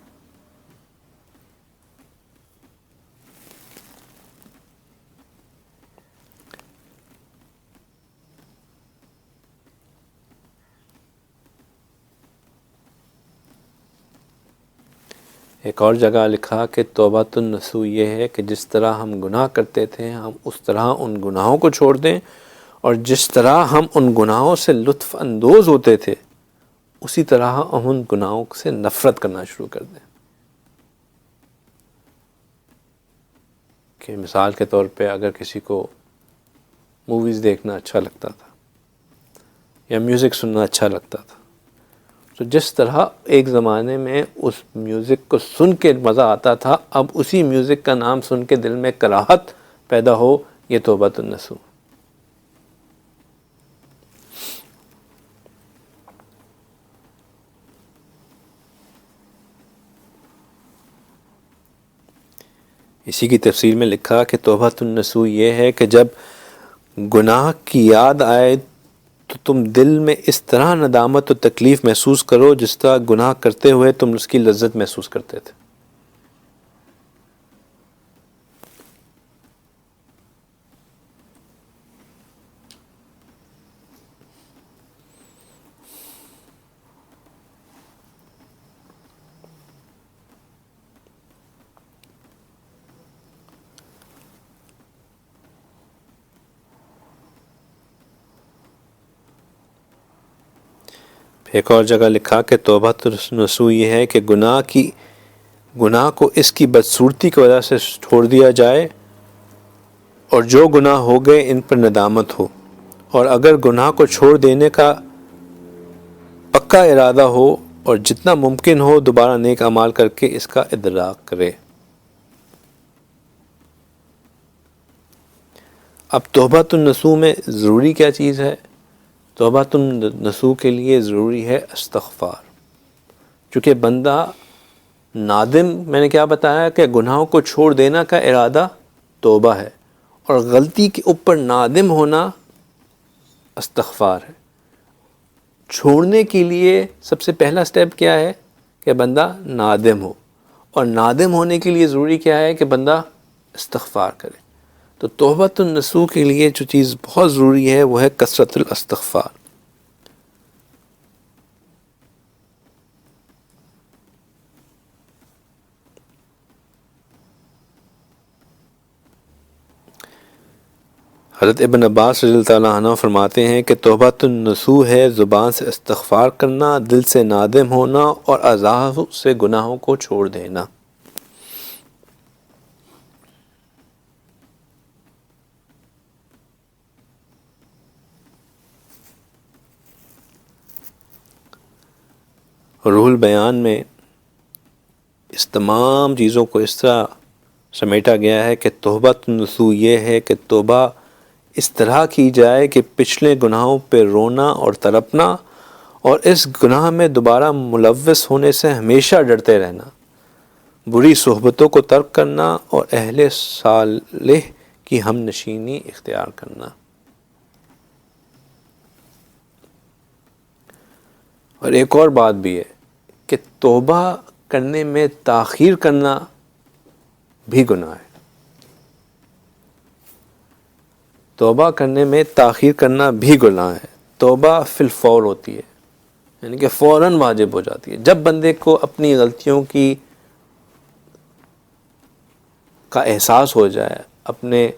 ایک اور جگہ لکھا کہ توبۃ النصوح یہ ہے کہ جس طرح ہم گناہ کرتے تھے ہم اس طرح ان گناہوں کو چھوڑ دیں، اور جس طرح ہم ان گناہوں سے لطف اندوز ہوتے تھے اسی طرح ہم ان گناہوں سے نفرت کرنا شروع کر دیں. کہ مثال کے طور پہ اگر کسی کو موویز دیکھنا اچھا لگتا تھا یا میوزک سننا اچھا لگتا تھا، تو جس طرح ایک زمانے میں اس میوزک کو سن کے مزہ آتا تھا، اب اسی میوزک کا نام سن کے دل میں کراہت پیدا ہو، یہ توبۃ النصوح. اسی کی تفسیر میں لکھا کہ توبۃ النصوح یہ ہے کہ جب گناہ کی یاد آئے تو تم دل میں اس طرح ندامت و تکلیف محسوس کرو جس طرح گناہ کرتے ہوئے تم اس کی لذت محسوس کرتے تھے. ایک اور جگہ لکھا کہ توبۃ النصوح یہ ہے کہ گناہ کو اس کی بدصورتی کی وجہ سے چھوڑ دیا جائے، اور جو گناہ ہو گئے ان پر ندامت ہو، اور اگر گناہ کو چھوڑ دینے کا پکا ارادہ ہو اور جتنا ممکن ہو دوبارہ نیک اعمال کر کے اس کا ادراک کرے. اب توبۃ النصوح میں ضروری کیا چیز ہے؟ توبۃ النصوح کے لیے ضروری ہے استغفار. چونکہ بندہ نادم میں نے کیا بتایا کہ گناہوں کو چھوڑ دینا کا ارادہ توبہ ہے، اور غلطی کے اوپر نادم ہونا استغفار ہے۔ چھوڑنے کے لیے سب سے پہلا سٹیپ کیا ہے کہ بندہ نادم ہو، اور نادم ہونے کے لیے ضروری کیا ہے کہ بندہ استغفار کرے۔ تو توبۃ النصوح کے لیے جو چیز بہت ضروری ہے وہ ہے کثرت الاستغفار۔ حضرت ابن عباس رضی اللہ تعالیٰ عنہ فرماتے ہیں کہ توبۃ النصوح ہے زبان سے استغفار کرنا، دل سے نادم ہونا، اور اعضاء سے گناہوں کو چھوڑ دینا۔ روح البیان میں اس تمام چیزوں کو اس طرح سمیٹا گیا ہے کہ توبۃ النصوح یہ ہے کہ توبہ اس طرح کی جائے کہ پچھلے گناہوں پہ رونا اور تڑپنا، اور اس گناہ میں دوبارہ ملوث ہونے سے ہمیشہ ڈرتے رہنا، بری صحبتوں کو ترک کرنا، اور اہل صالح کی ہم نشینی اختیار کرنا۔ اور ایک اور بات بھی ہے کہ توبہ کرنے میں تاخیر کرنا بھی گناہ ہے۔ توبہ کرنے میں تاخیر کرنا بھی گناہ ہے۔ توبہ فی الفور ہوتی ہے، یعنی کہ فوراً واجب ہو جاتی ہے۔ جب بندے کو اپنی غلطیوں کا احساس ہو جائے، اپنے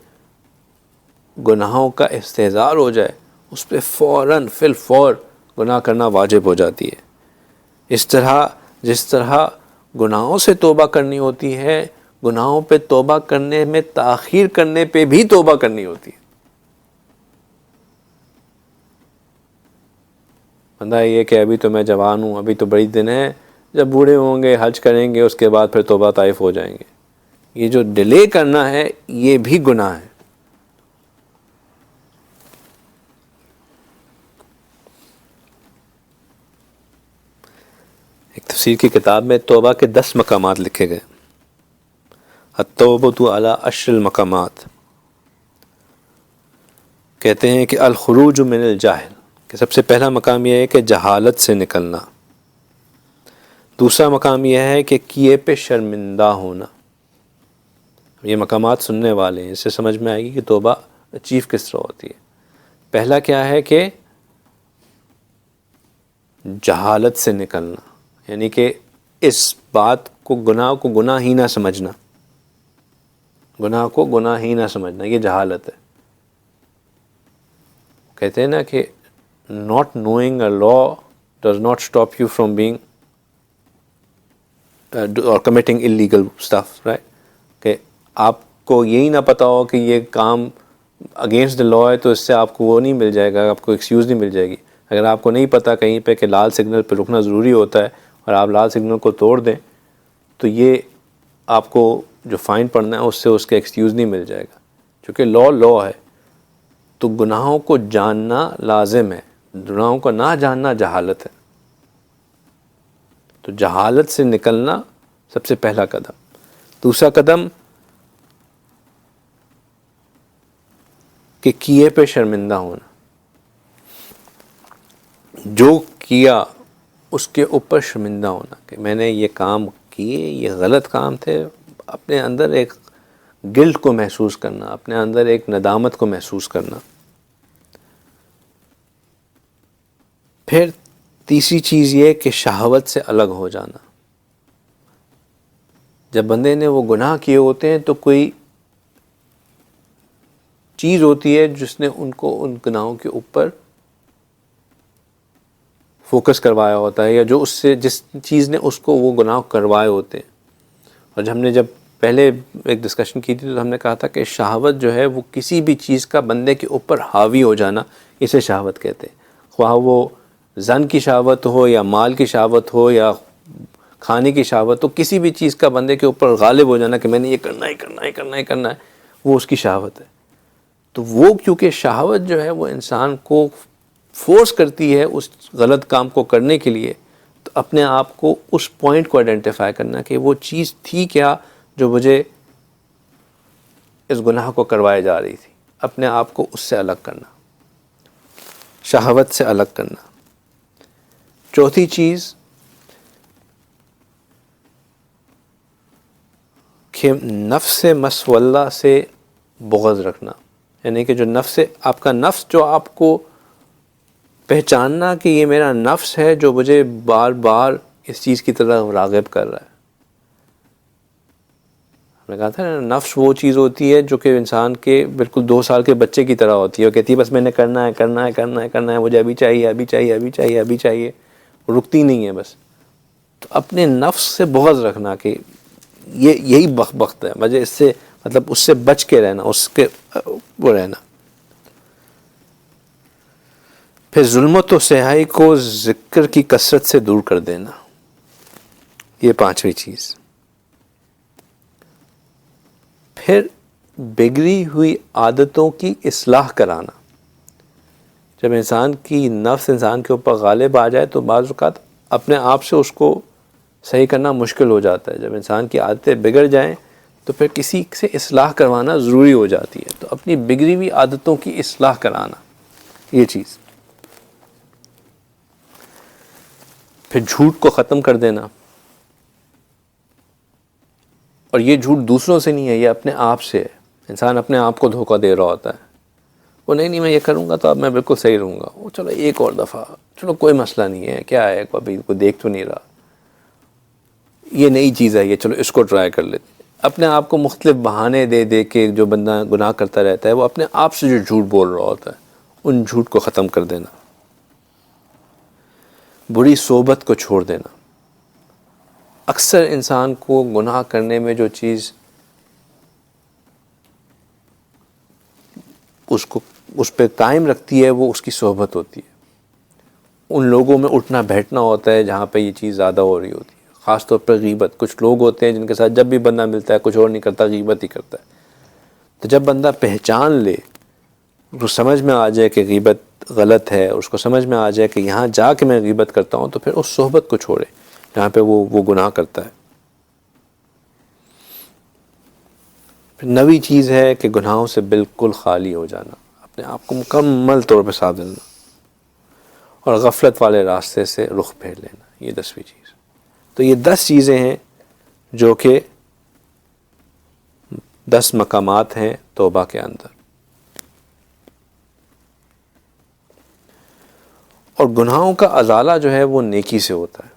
گناہوں کا استحضار ہو جائے، اس پہ فوراً فی الفور گناہ کرنا واجب ہو جاتی ہے۔ جس طرح گناہوں سے توبہ کرنی ہوتی ہے، گناہوں پہ توبہ کرنے میں تاخیر کرنے پہ بھی توبہ کرنی ہوتی ہے۔ بندہ یہ کہ ابھی تو میں جوان ہوں، ابھی تو بڑی دن ہے، جب بوڑھے ہوں گے حج کریں گے اس کے بعد پھر توبہ طائف ہو جائیں گے، یہ جو ڈیلے کرنا ہے یہ بھی گناہ ہے۔ ایک تفسیر کی کتاب میں توبہ کے 10 مقامات لکھے گئے، التوبۃ علی 10 المقامات۔ کہتے ہیں کہ الخروج من الجاہل، کہ سب سے پہلا مقام یہ ہے کہ جہالت سے نکلنا۔ دوسرا مقام یہ ہے کہ کیے پہ شرمندہ ہونا۔ یہ مقامات سننے والے ہیں، اس سے سمجھ میں آئے گی کہ توبہ اچیو کس طرح ہوتی ہے۔ پہلا کیا ہے کہ جہالت سے نکلنا، یعنی کہ اس بات کو گناہ ہی نہ سمجھنا، گناہ کو گناہ ہی نہ سمجھنا، یہ جہالت ہے۔ کہتے ہیں نا کہ not knowing a law does not stop you from being or committing illegal stuff, right؟ کہ آپ کو یہی نہ پتا ہو کہ یہ کام اگینسٹ دا لا ہے تو اس سے آپ کو وہ نہیں مل جائے گا، آپ کو ایکسکیوز نہیں مل جائے گی۔ اگر آپ کو نہیں پتا کہیں پہ کہ لال سگنل پہ رکنا ضروری ہوتا ہے اور آپ لال سگنل کو توڑ دیں تو یہ آپ کو جو فائن پڑنا ہے اس سے اس کا ایکسکیوز نہیں مل جائے گا، چونکہ لا ہے۔ تو گناہوں کو جاننا لازم ہے، گناہوں کو نہ جاننا جہالت ہے۔ تو جہالت سے نکلنا سب سے پہلا قدم۔ دوسرا قدم کہ کیے پہ شرمندہ ہونا، جو کیا اس کے اوپر شرمندہ ہونا کہ میں نے یہ کام کیے، یہ غلط کام تھے، اپنے اندر ایک گلٹ کو محسوس کرنا، اپنے اندر ایک ندامت کو محسوس کرنا۔ پھر تیسری چیز یہ کہ شہوت سے الگ ہو جانا۔ جب بندے نے وہ گناہ کیے ہوتے ہیں تو کوئی چیز ہوتی ہے جس نے ان کو ان گناہوں کے اوپر فوکس کروایا ہوتا ہے، یا جو اس سے جس چیز نے اس کو وہ گناہ کروائے ہوتے ہیں۔ اور ہم نے جب پہلے ایک ڈسکشن کی تھی تو ہم نے کہا تھا کہ شہوت جو ہے وہ کسی بھی چیز کا بندے کے اوپر حاوی ہو جانا، اسے شہوت کہتے ہیں۔ خواہ وہ زن کی شہوت ہو یا مال کی شہوت ہو یا کھانے کی شہوت ہو، کسی بھی چیز کا بندے کے اوپر غالب ہو جانا کہ میں نے یہ کرنا ہی کرنا ہی کرنا ہی کرنا ہے، وہ اس کی شہوت ہے۔ تو وہ کیونکہ شہوت جو ہے وہ انسان کو فورس کرتی ہے اس غلط کام کو کرنے کے لیے، تو اپنے آپ کو اس پوائنٹ کو آئیڈینٹیفائی کرنا کہ وہ چیز تھی کیا جو مجھے اس گناہ کو کروائے جا رہی تھی، اپنے آپ کو اس سے الگ کرنا، شہوت سے الگ کرنا۔ چوتھی چیز کہ نفس مسولہ سے بغض رکھنا، یعنی کہ جو نفس، آپ کا نفس جو آپ کو پہچاننا کہ یہ میرا نفس ہے جو مجھے بار بار اس چیز کی طرح راغب کر رہا ہے۔ ہم نے کہا تھا نا، نفس وہ چیز ہوتی ہے جو کہ انسان کے بالکل 2 سال کے بچے کی طرح ہوتی ہے، وہ کہتی ہے بس میں نے کرنا ہے کرنا ہے کرنا ہے کرنا ہے، مجھے ابھی چاہیے ابھی چاہیے ابھی چاہیے ابھی چاہیے، رکتی نہیں ہے بس۔ تو اپنے نفس سے بغض رکھنا کہ یہی بخت ہے، مجھے اس سے مطلب اس سے بچ کے رہنا، اس کے وہ رہنا۔ پھر ظلمت و سیاہی کو ذکر کی کثرت سے دور کر دینا، یہ 5ویں چیز۔ پھر بگڑی ہوئی عادتوں کی اصلاح کرانا۔ جب انسان کی نفس انسان کے اوپر غالب آ جائے تو بعض اوقات اپنے آپ سے اس کو صحیح کرنا مشکل ہو جاتا ہے۔ جب انسان کی عادتیں بگڑ جائیں تو پھر کسی سے اصلاح کروانا ضروری ہو جاتی ہے، تو اپنی بگڑی ہوئی عادتوں کی اصلاح کرانا، یہ چیز۔ پھر جھوٹ کو ختم کر دینا، اور یہ جھوٹ دوسروں سے نہیں ہے، یہ اپنے آپ سے ہے۔ انسان اپنے آپ کو دھوکہ دے رہا ہوتا ہے، وہ نہیں میں یہ کروں گا تو اب میں بالکل صحیح رہوں گا، وہ چلو ایک اور دفعہ، چلو کوئی مسئلہ نہیں ہے، کیا ہے، ابھی کوئی دیکھ تو نہیں رہا، یہ نئی چیز ہے، یہ چلو اس کو ٹرائی کر لیتے۔ اپنے آپ کو مختلف بہانے دے دے کے جو بندہ گناہ کرتا رہتا ہے، وہ اپنے آپ سے جو جھوٹ بول رہا ہوتا ہے، ان جھوٹ کو ختم کر دینا۔ بری صحبت کو چھوڑ دینا۔ اکثر انسان کو گناہ کرنے میں جو چیز اس پہ قائم رکھتی ہے وہ اس کی صحبت ہوتی ہے۔ ان لوگوں میں اٹھنا بیٹھنا ہوتا ہے جہاں پہ یہ چیز زیادہ ہو رہی ہوتی ہے، خاص طور پر غیبت۔ کچھ لوگ ہوتے ہیں جن کے ساتھ جب بھی بندہ ملتا ہے کچھ اور نہیں کرتا، غیبت ہی کرتا ہے۔ تو جب بندہ پہچان لے، اس کو سمجھ میں آ جائے کہ غیبت غلط ہے، اس کو سمجھ میں آ جائے کہ یہاں جا کے میں غیبت کرتا ہوں، تو پھر اس صحبت کو چھوڑے جہاں پہ وہ گناہ کرتا ہے۔ پھر نویں چیز ہے کہ گناہوں سے بالکل خالی ہو جانا، اپنے آپ کو مکمل طور پہ صاف دینا، اور غفلت والے راستے سے رخ پھیر لینا، یہ 10ویں چیز۔ تو یہ 10 چیزیں ہیں جو کہ 10 مقامات ہیں توبہ کے اندر۔ اور گناہوں کا ازالہ جو ہے وہ نیکی سے ہوتا ہے۔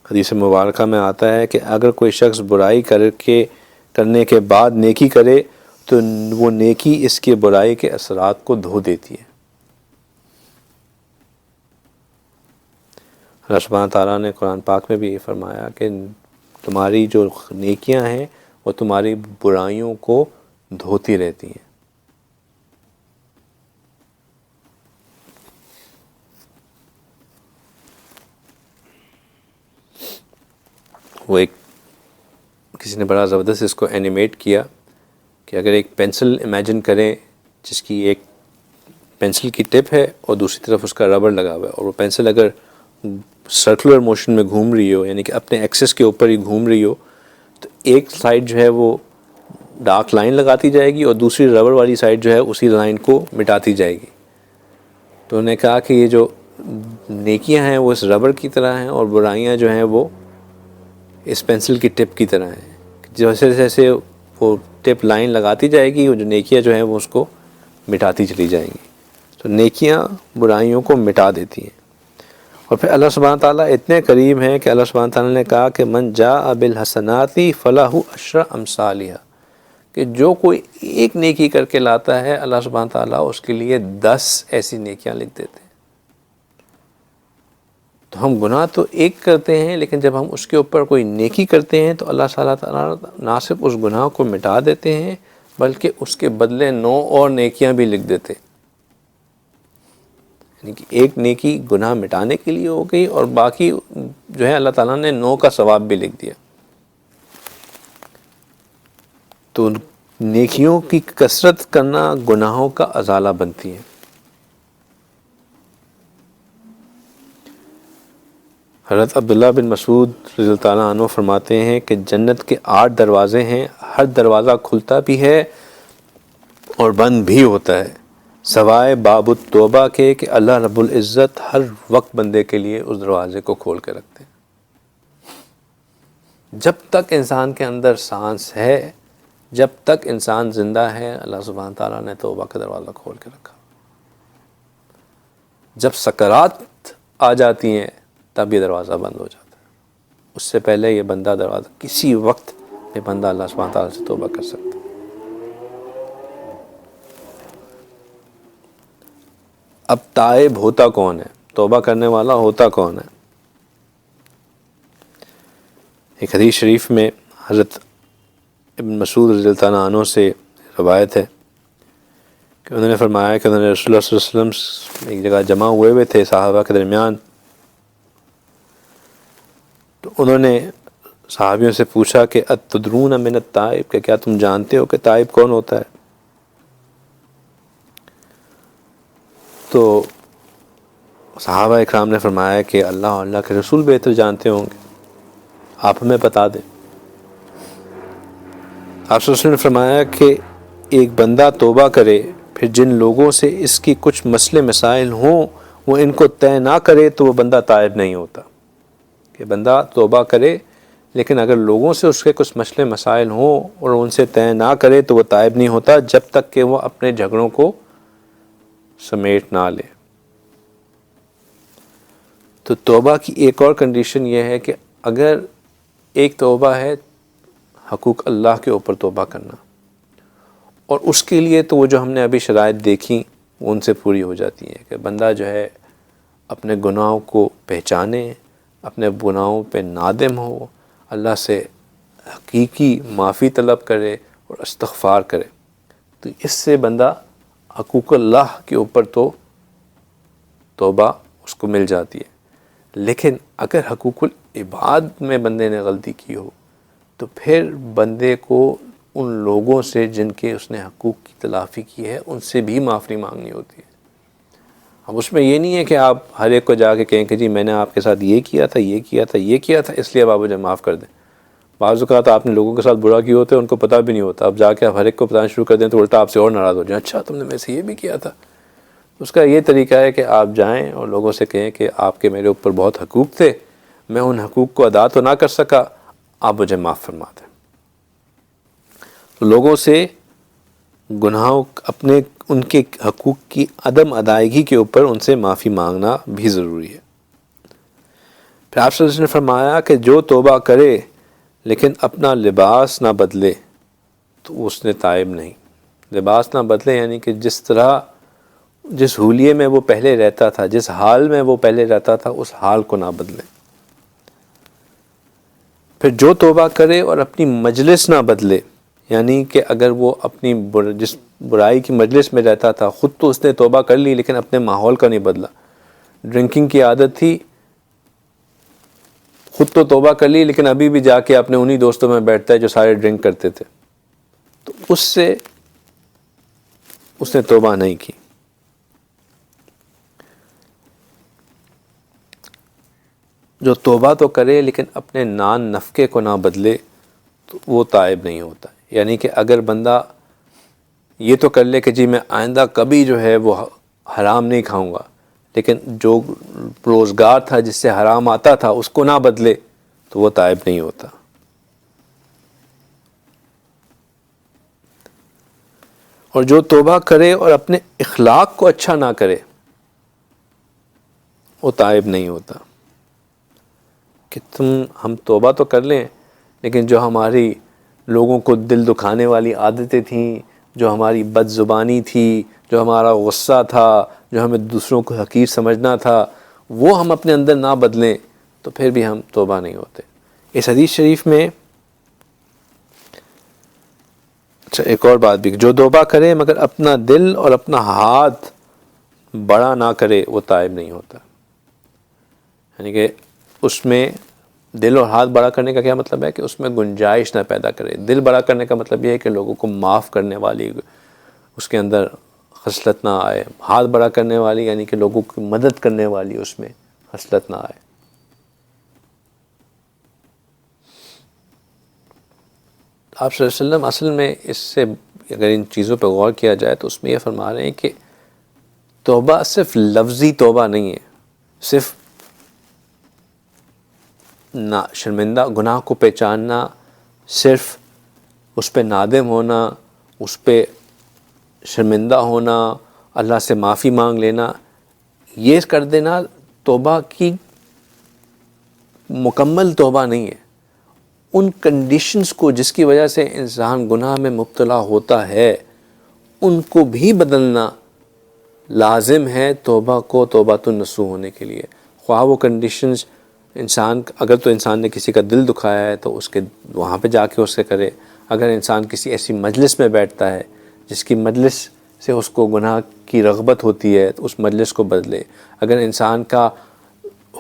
حدیث مبارکہ میں آتا ہے کہ اگر کوئی شخص برائی کرنے کے بعد نیکی کرے تو وہ نیکی اس کے برائی کے اثرات کو دھو دیتی ہے۔ اللہ سبحانہ تعالیٰ نے قرآن پاک میں بھی یہ فرمایا کہ تمہاری جو نیکیاں ہیں وہ تمہاری برائیوں کو دھوتی رہتی ہیں۔ وہ کسی نے بڑا زبردست اس کو اینیمیٹ کیا کہ اگر ایک پینسل امیجن کریں جس کی ایک پینسل کی ٹپ ہے اور دوسری طرف اس کا ربڑ لگا ہوا ہے، اور وہ پینسل اگر سرکولر موشن میں گھوم رہی ہو، یعنی کہ اپنے ایکسس کے اوپر ہی گھوم رہی ہو، تو ایک سائڈ جو ہے وہ ڈارک لائن لگاتی جائے گی اور دوسری ربڑ والی سائڈ جو ہے اسی لائن کو مٹاتی جائے گی۔ تو انہوں نے کہا کہ یہ جو نیکیاں ہیں وہ اس ربڑ کی طرح ہیں، اور برائیاں جو ہیں وہ اس پینسل کی ٹپ کی طرح ہیں۔ جیسے جیسے وہ ٹپ لائن لگاتی جائے گی، وہ جو نیکیاں جو ہیں وہ اس کو مٹاتی چلی جائیں گی۔ تو نیکیاں برائیوں کو مٹا دیتی ہیں۔ اور پھر اللہ سبحانہ تعالیٰ اتنے قریب ہیں کہ اللہ سبحانہ تعالیٰ نے کہا کہ من جاء بالحسنات فلہ عشر امثالھا، کہ جو کوئی ایک نیکی کر کے لاتا ہے اللہ سبحانہ تعالیٰ اس کے لیے 10 ایسی نیکیاں لکھ دیتے ہیں۔ تو ہم گناہ تو ایک کرتے ہیں، لیکن جب ہم اس کے اوپر کوئی نیکی کرتے ہیں تو اللہ تعالیٰ نہ صرف اس گناہ کو مٹا دیتے ہیں بلکہ اس کے بدلے 9 اور نیکیاں بھی لکھ دیتے ہیں۔ یعنی کہ ایک نیکی گناہ مٹانے کے لیے ہو گئی، اور باقی جو ہے اللہ تعالیٰ نے 9 کا ثواب بھی لکھ دیا۔ تو نیکیوں کی کثرت کرنا گناہوں کا ازالہ بنتی ہے۔ حضرت عبداللہ بن مسعود رضی اللہ تعالیٰ عنہ فرماتے ہیں کہ جنت کے 8 دروازے ہیں، ہر دروازہ کھلتا بھی ہے اور بند بھی ہوتا ہے، سوائے باب التوبہ کے کہ اللہ رب العزت ہر وقت بندے کے لیے اس دروازے کو کھول کے رکھتے ہیں۔ جب تک انسان کے اندر سانس ہے، جب تک انسان زندہ ہے، اللہ سبحانہ تعالیٰ نے توبہ کا دروازہ کھول کے رکھا۔ جب سکرات آ جاتی ہیں تب یہ دروازہ بند ہو جاتا ہے، اس سے پہلے یہ بندہ دروازہ کسی وقت یہ بندہ اللہ سبحانہ تعالیٰ سے توبہ کر سکتا ہے۔ اب تائب ہوتا کون ہے، توبہ کرنے والا ہوتا کون ہے؟ ایک حدیث شریف میں حضرت ابن مسعود رضی اللہ تعالیٰ عنہ سے روایت ہے کہ انہوں نے فرمایا کہ انہوں نے رسول اللہ صلی اللہ علیہ وسلم ایک جگہ جمع ہوئے تھے صحابہ کے درمیان، تو انہوں نے صحابیوں سے پوچھا کہ اتدرون من التائب، کہ کیا تم جانتے ہو کہ تائب کون ہوتا ہے؟ تو صحابہ اکرام نے فرمایا کہ اللہ اور اللہ کے رسول بہتر جانتے ہوں گے، آپ ہمیں بتا دیں۔ آپ صلی اللہ علیہ وسلم نے فرمایا کہ ایک بندہ توبہ کرے، پھر جن لوگوں سے اس کی کچھ مسئلے مسائل ہوں وہ ان کو طے نہ کرے تو وہ بندہ تائب نہیں ہوتا۔ کہ بندہ توبہ کرے لیکن اگر لوگوں سے اس کے کچھ مسئلے مسائل ہوں اور ان سے طے نہ کرے تو وہ تائب نہیں ہوتا، جب تک کہ وہ اپنے جھگڑوں کو سمیٹ نہ لے۔ تو توبہ کی ایک اور کنڈیشن یہ ہے کہ اگر ایک توبہ ہے حقوق اللہ کے اوپر توبہ کرنا، اور اس کے لیے تو وہ جو ہم نے ابھی شرائط دیکھی وہ ان سے پوری ہو جاتی ہیں کہ بندہ جو ہے اپنے گناہوں کو پہچانے، اپنے گناہوں پہ نادم ہو، اللہ سے حقیقی معافی طلب کرے اور استغفار کرے، تو اس سے بندہ حقوق اللہ کے اوپر تو توبہ اس کو مل جاتی ہے۔ لیکن اگر حقوق العباد میں بندے نے غلطی کی ہو تو پھر بندے کو ان لوگوں سے جن کے اس نے حقوق کی تلافی کی ہے ان سے بھی معافی مانگنی ہوتی ہے۔ اب اس میں یہ نہیں ہے کہ آپ ہر ایک کو جا کے کہیں کہ جی میں نے آپ کے ساتھ یہ کیا تھا، یہ کیا تھا، یہ کیا تھا، اس لیے اب آپ مجھے معاف کر دیں۔ بعض اوقات آپ نے لوگوں کے ساتھ برا کیا ہوتا ہے، ان کو پتہ بھی نہیں ہوتا، اب جا کے آپ ہر ایک کو بتانا شروع کر دیں تو الٹا آپ سے اور ناراض ہو جائیں، اچھا تم نے میرے سے یہ بھی کیا تھا۔ اس کا یہ طریقہ ہے کہ آپ جائیں اور لوگوں سے کہیں کہ آپ کے میرے اوپر بہت حقوق تھے، میں ان حقوق کو ادا تو نہ کر سکا، آپ مجھے معاف فرما دیں۔ تو لوگوں سے گناہوں اپنے ان کے حقوق کی عدم ادائیگی کے اوپر ان سے معافی مانگنا بھی ضروری ہے۔ پھر آپ صلی اللہ علیہ وسلم نے فرمایا کہ جو توبہ کرے لیکن اپنا لباس نہ بدلے تو اس نے تائب نہیں۔ لباس نہ بدلے یعنی کہ جس طرح جس حلیے میں وہ پہلے رہتا تھا، جس حال میں وہ پہلے رہتا تھا اس حال کو نہ بدلے۔ پھر جو توبہ کرے اور اپنی مجلس نہ بدلے، یعنی کہ اگر وہ اپنی جس برائی کی مجلس میں رہتا تھا خود تو اس نے توبہ کر لی لیکن اپنے ماحول کا نہیں بدلا۔ ڈرنکنگ کی عادت تھی، خود تو توبہ کر لی لیکن ابھی بھی جا کے اپنے انہی دوستوں میں بیٹھتا ہے جو سارے ڈرنک کرتے تھے، تو اس سے اس نے توبہ نہیں کی۔ جو توبہ تو کرے لیکن اپنے نان نفقے کو نہ بدلے تو وہ تائب نہیں ہوتا۔ یعنی کہ اگر بندہ یہ تو کر لے کہ جی میں آئندہ کبھی جو ہے وہ حرام نہیں کھاؤں گا، لیکن جو روزگار تھا جس سے حرام آتا تھا اس کو نہ بدلے تو وہ تائب نہیں ہوتا۔ اور جو توبہ کرے اور اپنے اخلاق کو اچھا نہ کرے وہ تائب نہیں ہوتا۔ کہ ہم توبہ تو کر لیں لیکن جو ہماری لوگوں کو دل دکھانے والی عادتیں تھیں، جو ہماری بد زبانی تھی، جو ہمارا غصہ تھا، جو ہمیں دوسروں کو حقیر سمجھنا تھا، وہ ہم اپنے اندر نہ بدلیں تو پھر بھی ہم توبہ نہیں ہوتے۔ اس حدیث شریف میں اچھا ایک اور بات بھی، جو توبہ کرے مگر اپنا دل اور اپنا ہاتھ بڑا نہ کرے وہ تائب نہیں ہوتا۔ یعنی کہ اس میں دل اور ہاتھ بڑا کرنے کا کیا مطلب ہے کہ اس میں گنجائش نہ پیدا کرے۔ دل بڑا کرنے کا مطلب یہ ہے کہ لوگوں کو معاف کرنے والی اس کے اندر خصلت نہ آئے، ہاتھ بڑا کرنے والی یعنی کہ لوگوں کی مدد کرنے والی اس میں خصلت نہ آئے۔ آپ صلی اللہ علیہ وسلم اصل میں اس سے اگر ان چیزوں پہ غور کیا جائے تو اس میں یہ فرما رہے ہیں کہ توبہ صرف لفظی توبہ نہیں ہے، صرف نہ شرمندہ گناہ کو پہچاننا، صرف اس پہ نادم ہونا، اس پہ شرمندہ ہونا، اللہ سے معافی مانگ لینا، یہ کر دینا توبہ کی مکمل توبہ نہیں ہے۔ ان کنڈیشنز کو جس کی وجہ سے انسان گناہ میں مبتلا ہوتا ہے ان کو بھی بدلنا لازم ہے توبہ کو توبۃ النصوح ہونے کے لیے۔ خواہ وہ کنڈیشنز انسان اگر تو انسان نے کسی کا دل دکھایا ہے تو اس کے وہاں پہ جا کے اس سے کرے، اگر انسان کسی ایسی مجلس میں بیٹھتا ہے جس کی مجلس سے اس کو گناہ کی رغبت ہوتی ہے تو اس مجلس کو بدلے، اگر انسان کا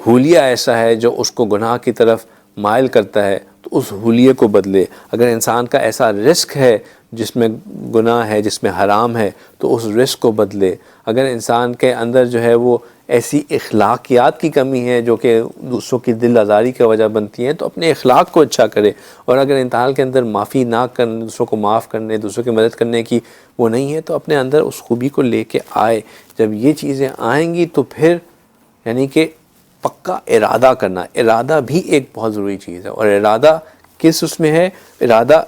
حلیہ ایسا ہے جو اس کو گناہ کی طرف مائل کرتا ہے تو اس حلیے کو بدلے، اگر انسان کا ایسا رزق ہے جس میں گناہ ہے، جس میں حرام ہے تو اس رزق کو بدلے، اگر انسان کے اندر جو ہے وہ ایسی اخلاقیات کی کمی ہے جو کہ دوسروں کی دل آزاری کی وجہ بنتی ہیں تو اپنے اخلاق کو اچھا کرے، اور اگر انسان کے اندر معافی نہ کرنے، دوسروں کو معاف کرنے، دوسروں کی مدد کرنے کی وہ نہیں ہے تو اپنے اندر اس خوبی کو لے کے آئے۔ جب یہ چیزیں آئیں گی تو پھر یعنی کہ پکا ارادہ کرنا، ارادہ بھی ایک بہت ضروری چیز ہے، اور ارادہ کس اس میں ہے؟ ارادہ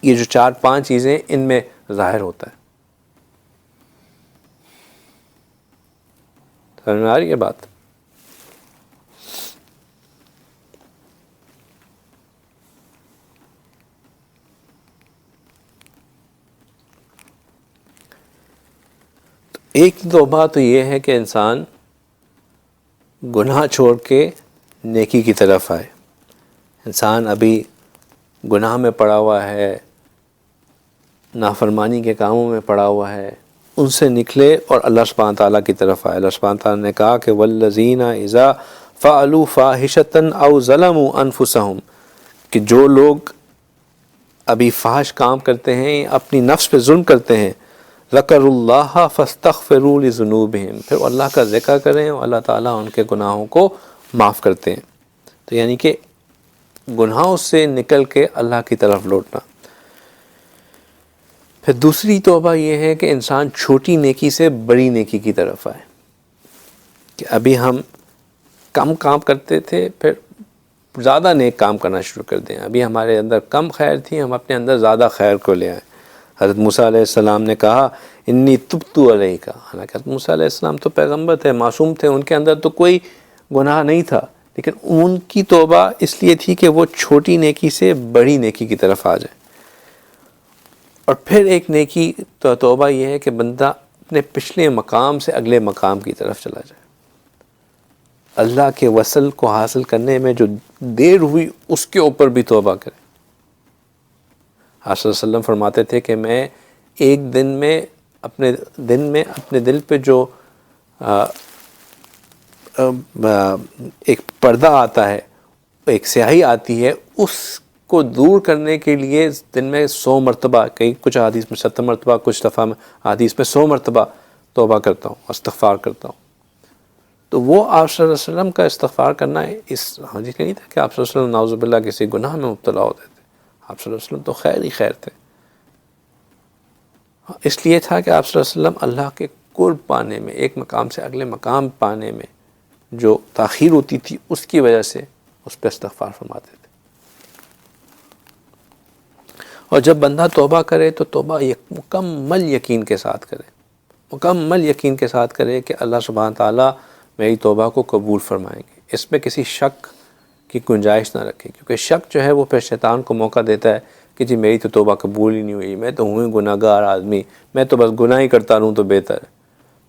یہ جو 4-5 چیزیں ان میں ظاہر ہوتا ہے۔ سمجھ میں آ رہی ہے بات؟ ایک توبہ تو یہ ہے کہ انسان گناہ چھوڑ کے نیکی کی طرف آئے۔ انسان ابھی گناہ میں پڑا ہوا ہے، نافرمانی کے کاموں میں پڑا ہوا ہے، ان سے نکلے اور اللہ سبحانہ تعالیٰ کی طرف آئے۔ اللہ سبحانہ تعالیٰ نے کہا کہ والذین اذا فعلوا فاحشۃ او ظلموا انفسهم، کہ جو لوگ ابھی فحش کام کرتے ہیں، اپنی نفس پہ ظلم کرتے ہیں، ذکروا اللہ فاستغفروا لذنوبہم، پھر اللہ کا ذکر کریں اور اللہ تعالیٰ ان کے گناہوں کو معاف کرتے ہیں۔ تو یعنی کہ گناہوں سے نکل کے اللہ کی طرف لوٹنا۔ پھر دوسری توبہ یہ ہے کہ انسان چھوٹی نیکی سے بڑی نیکی کی طرف آئے، کہ ابھی ہم کم کام کرتے تھے پھر زیادہ نیک کام کرنا شروع کر دیں، ابھی ہمارے اندر کم خیر تھی، ہم اپنے اندر زیادہ خیر کو لے آئیں۔ حضرت موسیٰ علیہ السلام نے کہا انی تبت علیک، حالانکہ حضرت موسیٰ علیہ السلام تو پیغمبر تھے، معصوم تھے، ان کے اندر تو کوئی گناہ نہیں تھا، لیکن ان کی توبہ اس لیے تھی کہ وہ چھوٹی نیکی سے بڑی نیکی کی طرف آ جائے۔ اور پھر ایک نیکی تو توبہ یہ ہے کہ بندہ اپنے پچھلے مقام سے اگلے مقام کی طرف چلا جائے، اللہ کے وصل کو حاصل کرنے میں جو دیر ہوئی اس کے اوپر بھی توبہ کرے۔ آپ صلی اللہ علیہ وسلم فرماتے تھے کہ میں ایک دن میں اپنے دل پہ جو ایک پردہ آتا ہے، ایک سیاہی آتی ہے، اس کو دور کرنے کے لیے دن میں 100 مرتبہ، کئی کچھ حدیث میں 70 مرتبہ، کچھ دفعہ میں حدیث میں 100 مرتبہ توبہ کرتا ہوں، استغفار کرتا ہوں۔ تو وہ آپ صلی اللہ علیہ وسلم کا استغفار کرنا اس حدیث میں نہیں تھا کہ آپ صلی اللہ علیہ وسلم نعوذ باللہ کسی گناہ میں مبتلا ہوتے تھے، آپ صلی اللہ علیہ وسلم تو خیر ہی خیر تھے۔ اس لیے تھا کہ آپ صلی اللہ علیہ وسلم اللہ کے قرب پانے میں، ایک مقام سے اگلے مقام پانے میں جو تاخیر ہوتی تھی اس کی وجہ سے اس پہ استغفار فرماتے تھے۔ اور جب بندہ توبہ کرے تو توبہ مکمل یقین کے ساتھ کرے، مکمل یقین کے ساتھ کرے کہ اللہ سبحانہ تعالیٰ میری توبہ کو قبول فرمائیں گے، اس میں کسی شک کی گنجائش نہ رکھے، کیونکہ شک جو ہے وہ پھر شیطان کو موقع دیتا ہے کہ جی میری تو توبہ قبول ہی نہیں ہوئی، میں تو ہوں گناہ گار آدمی، میں تو بس گناہ ہی کرتا رہوں تو بہتر ہے۔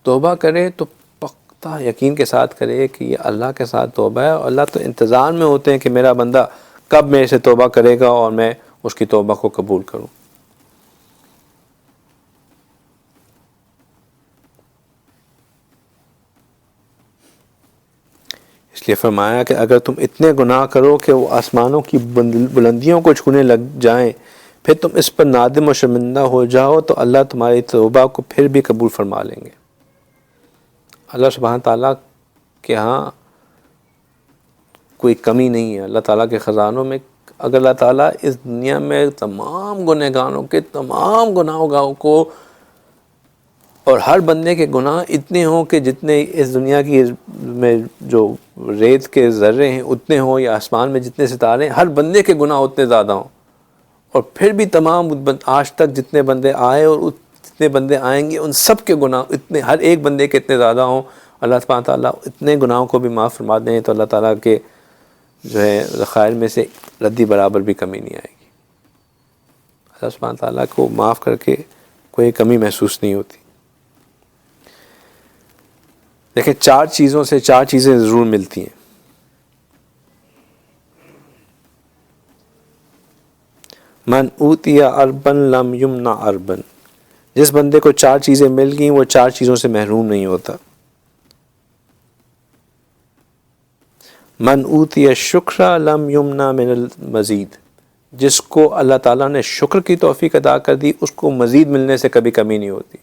توبہ کرے تو پختہ یقین کے ساتھ کرے کہ یہ اللہ کے ساتھ توبہ ہے، اور اللہ تو انتظار میں ہوتے ہیں کہ میرا بندہ کب میرے سے توبہ کرے گا اور میں اس کی توبہ کو قبول کروں۔ اس لیے فرمایا کہ اگر تم اتنے گناہ کرو کہ وہ آسمانوں کی بلندیوں کو چھونے لگ جائیں، پھر تم اس پر نادم و شرمندہ ہو جاؤ تو اللہ تمہاری توبہ کو پھر بھی قبول فرما لیں گے۔ اللہ سبحانہ تعالیٰ کے ہاں کوئی کمی نہیں ہے، اللہ تعالیٰ کے خزانوں میں اگر اللہ تعالیٰ اس دنیا میں تمام گنہگاروں کے تمام گناہوں کو، اور ہر بندے کے گناہ اتنے ہوں کہ جتنے اس دنیا کی میں جو ریت کے ذرے ہیں اتنے ہوں، یا آسمان میں جتنے ستارے ہیں، ہر بندے کے گناہ اتنے زیادہ ہوں، اور پھر بھی تمام آج تک جتنے بندے آئے اور جتنے بندے آئیں گے ان سب کے گناہ اتنے، ہر ایک بندے کے اتنے زیادہ ہوں، اللہ سبحانہ تعالیٰ اتنے گناہوں کو بھی معاف فرما دیں تو اللہ تعالیٰ کے جو ہے ذخائر میں سے ردی برابر بھی کمی نہیں آئے گی۔ اللہ سبحانہ تعالیٰ کو معاف کر کے کوئی کمی محسوس نہیں ہوتی۔ دیکھیں، چار چیزوں سے چار چیزیں ضرور ملتی ہیں۔ من اوتی اربن لم یمنع اربن، جس بندے کو چار چیزیں مل گئیں وہ چار چیزوں سے محروم نہیں ہوتا۔ من اوتی الشکر لم یمنع من المزید، جس کو اللہ تعالیٰ نے شکر کی توفیق عطا کر دی اس کو مزید ملنے سے کبھی کمی نہیں ہوتی،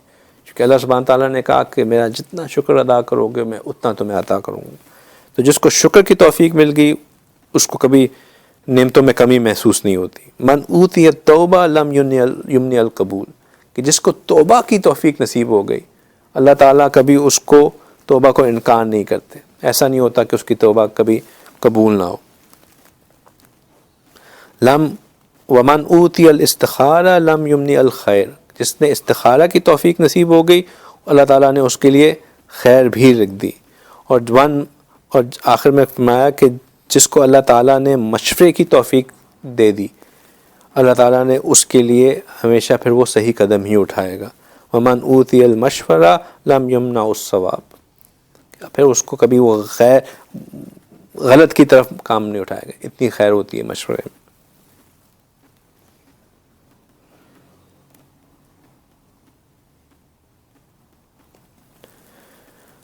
کیونکہ اللہ سبحانہ تعالیٰ نے کہا کہ میرا جتنا شکر ادا کرو گے میں اتنا تمہیں عطا کروں گا۔ تو جس کو شکر کی توفیق مل گئی اس کو کبھی نعمتوں میں کمی محسوس نہیں ہوتی۔ من اوتی التوبہ لم یمنع القبول، کہ جس کو توبہ کی توفیق نصیب ہو گئی اللہ تعالیٰ کبھی اس کو توبہ کو انکار نہیں کرتے، ایسا نہیں ہوتا کہ اس کی توبہ کبھی قبول نہ ہو۔ ومن اوتی الاستخارہ لم یمنع الخیر، جس نے استخارہ کی توفیق نصیب ہو گئی اللہ تعالیٰ نے اس کے لیے خیر بھی رکھ دی۔ اور آخر میں فرمایا کہ جس کو اللہ تعالیٰ نے مشورے کی توفیق دے دی اللہ تعالیٰ نے اس کے لیے ہمیشہ پھر وہ صحیح قدم ہی اٹھائے گا۔ ومن اوتی المشورہ لم یمنع الثواب، پھر اس کو کبھی وہ غلط کی طرف کام نہیں اٹھائے گا، اتنی خیر ہوتی ہے مشورے میں۔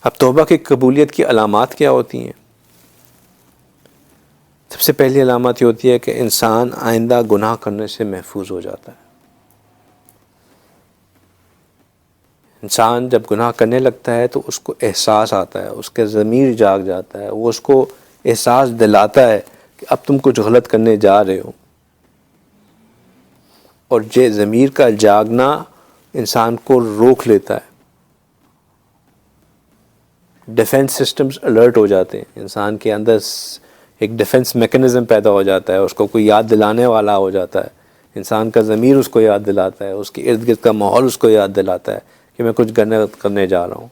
اب توبہ کی قبولیت کی علامات کیا ہوتی ہیں؟ سب سے پہلی علامت یہ ہوتی ہے کہ انسان آئندہ گناہ کرنے سے محفوظ ہو جاتا ہے۔ انسان جب گناہ کرنے لگتا ہے تو اس کو احساس آتا ہے، اس کے ضمیر جاگ جاتا ہے، وہ اس کو احساس دلاتا ہے کہ اب تم کچھ غلط کرنے جا رہے ہو، اور یہ ضمیر کا جاگنا انسان کو روک لیتا ہے۔ ڈیفنس سسٹمز الرٹ ہو جاتے ہیں، انسان کے اندر ایک ڈیفنس میکنزم پیدا ہو جاتا ہے، اس کو کوئی یاد دلانے والا ہو جاتا ہے، انسان کا ضمیر اس کو یاد دلاتا ہے، اس کے ارد گرد کا ماحول اس کو یاد دلاتا ہے کہ میں کچھ کرنے جا رہا ہوں۔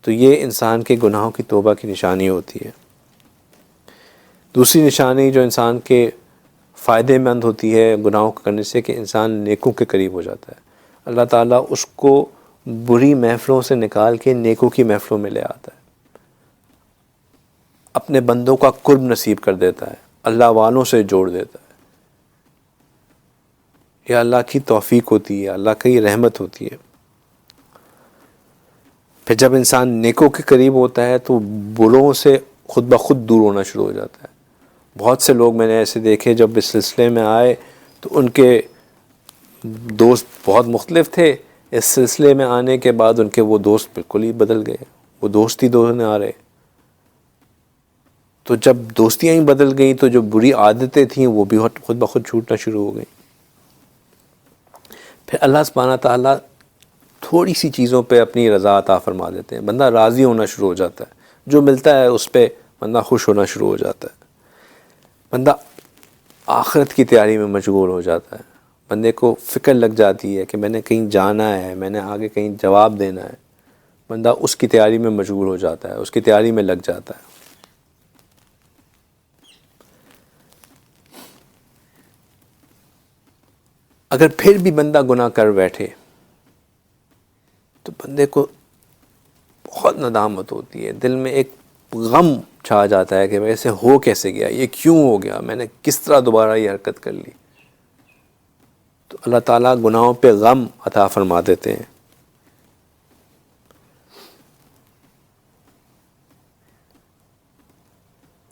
تو یہ انسان کے گناہوں کی توبہ کی نشانی ہوتی ہے۔ دوسری نشانی جو انسان کے فائدے مند ہوتی ہے گناہوں کو کرنے سے، کہ انسان نیکوں کے قریب ہو جاتا ہے، اللہ تعالیٰ اس کو بری محفلوں سے نکال کے نیکوں کی محفلوں میں لے آتا ہے، اپنے بندوں کا قرب نصیب کر دیتا ہے، اللہ والوں سے جوڑ دیتا ہے۔ یہ اللہ کی توفیق ہوتی ہے، اللہ کی رحمت ہوتی ہے۔ پھر جب انسان نیکوں کے قریب ہوتا ہے تو بروں سے خود بخود دور ہونا شروع ہو جاتا ہے۔ بہت سے لوگ میں نے ایسے دیکھے جب اس سلسلے میں آئے تو ان کے دوست بہت مختلف تھے، اس سلسلے میں آنے کے بعد ان کے وہ دوست بالکل ہی بدل گئے، وہ دوست ہی دو نہیں آ رہے۔ تو جب دوستیاں ہی بدل گئیں تو جو بری عادتیں تھیں وہ بھی خود بخود چھوٹنا شروع ہو گئیں۔ پھر اللہ سبحانہ تعالیٰ تھوڑی سی چیزوں پہ اپنی رضا عطا فرما دیتے ہیں، بندہ راضی ہونا شروع ہو جاتا ہے، جو ملتا ہے اس پہ بندہ خوش ہونا شروع ہو جاتا ہے، بندہ آخرت کی تیاری میں مشغول ہو جاتا ہے، بندے کو فکر لگ جاتی ہے کہ میں نے کہیں جانا ہے، میں نے آگے کہیں جواب دینا ہے، بندہ اس کی تیاری میں مشغول ہو جاتا ہے، اس کی تیاری میں لگ جاتا ہے۔ اگر پھر بھی بندہ گناہ کر بیٹھے تو بندے کو بہت ندامت ہوتی ہے، دل میں ایک غم چھا جاتا ہے کہ ویسے ہو کیسے گیا، یہ کیوں ہو گیا، میں نے کس طرح دوبارہ یہ حرکت کر لی۔ تو اللہ تعالیٰ گناہوں پہ غم عطا فرما دیتے ہیں۔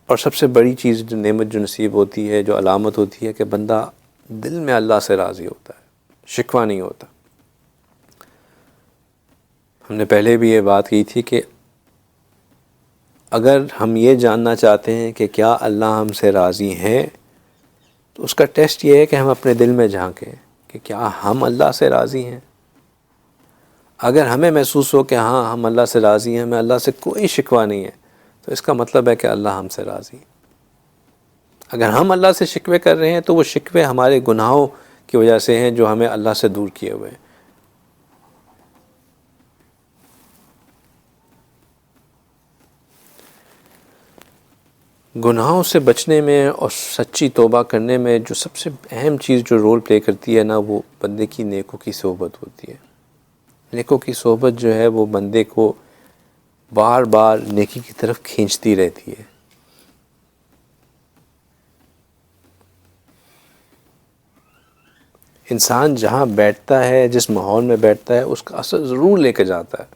اور سب سے بڑی چیز جو نعمت جو نصیب ہوتی ہے، جو علامت ہوتی ہے، کہ بندہ دل میں اللہ سے راضی ہوتا ہے، شکوہ نہیں ہوتا۔ ہم نے پہلے بھی یہ بات کی تھی کہ اگر ہم یہ جاننا چاہتے ہیں کہ کیا اللہ ہم سے راضی ہیں تو اس کا ٹیسٹ یہ ہے کہ ہم اپنے دل میں جھانکیں کہ کیا ہم اللہ سے راضی ہیں. اگر ہمیں محسوس ہو کہ ہاں ہم اللہ سے راضی ہیں, ہمیں اللہ سے کوئی شکوہ نہیں ہے, تو اس کا مطلب ہے کہ اللہ ہم سے راضی ہے. اگر ہم اللہ سے شکوے کر رہے ہیں تو وہ شکوے ہمارے گناہوں کی وجہ سے ہیں جو ہمیں اللہ سے دور کیے ہوئے ہیں. گناہوں سے بچنے میں اور سچی توبہ کرنے میں جو سب سے اہم چیز جو رول پلے کرتی ہے نا, وہ بندے کی نیکوں کی صحبت ہوتی ہے. نیکوں کی صحبت جو ہے وہ بندے کو بار بار نیکی کی طرف کھینچتی رہتی ہے. انسان جہاں بیٹھتا ہے, جس ماحول میں بیٹھتا ہے, اس کا اثر ضرور لے کے جاتا ہے.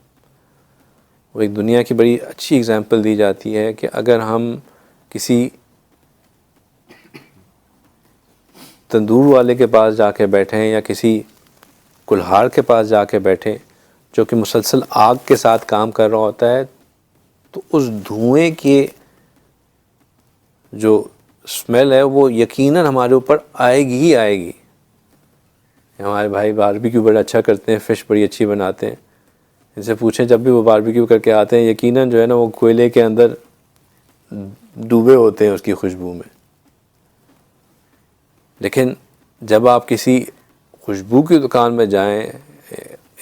وہ ایک دنیا کی بڑی اچھی اگزامپل دی جاتی ہے کہ اگر ہم کسی تندور والے کے پاس جا کے بیٹھیں یا کسی کلہاڑ کے پاس جا کے بیٹھیں جو کہ مسلسل آگ کے ساتھ کام کر رہا ہوتا ہے, تو اس دھوئیں کی جو اسمیل ہے وہ یقیناً ہمارے اوپر آئے گی ہی آئے گی. ہمارے بھائی باربیکیو بڑا اچھا کرتے ہیں, فش بڑی اچھی بناتے ہیں. ان سے پوچھیں جب بھی وہ باربیکیو کر کے آتے ہیں, یقیناً جو ہے نا وہ کوئلے کے اندر ڈوبے ہوتے ہیں اس کی خوشبو میں. لیکن جب آپ کسی خوشبو کی دکان میں جائیں,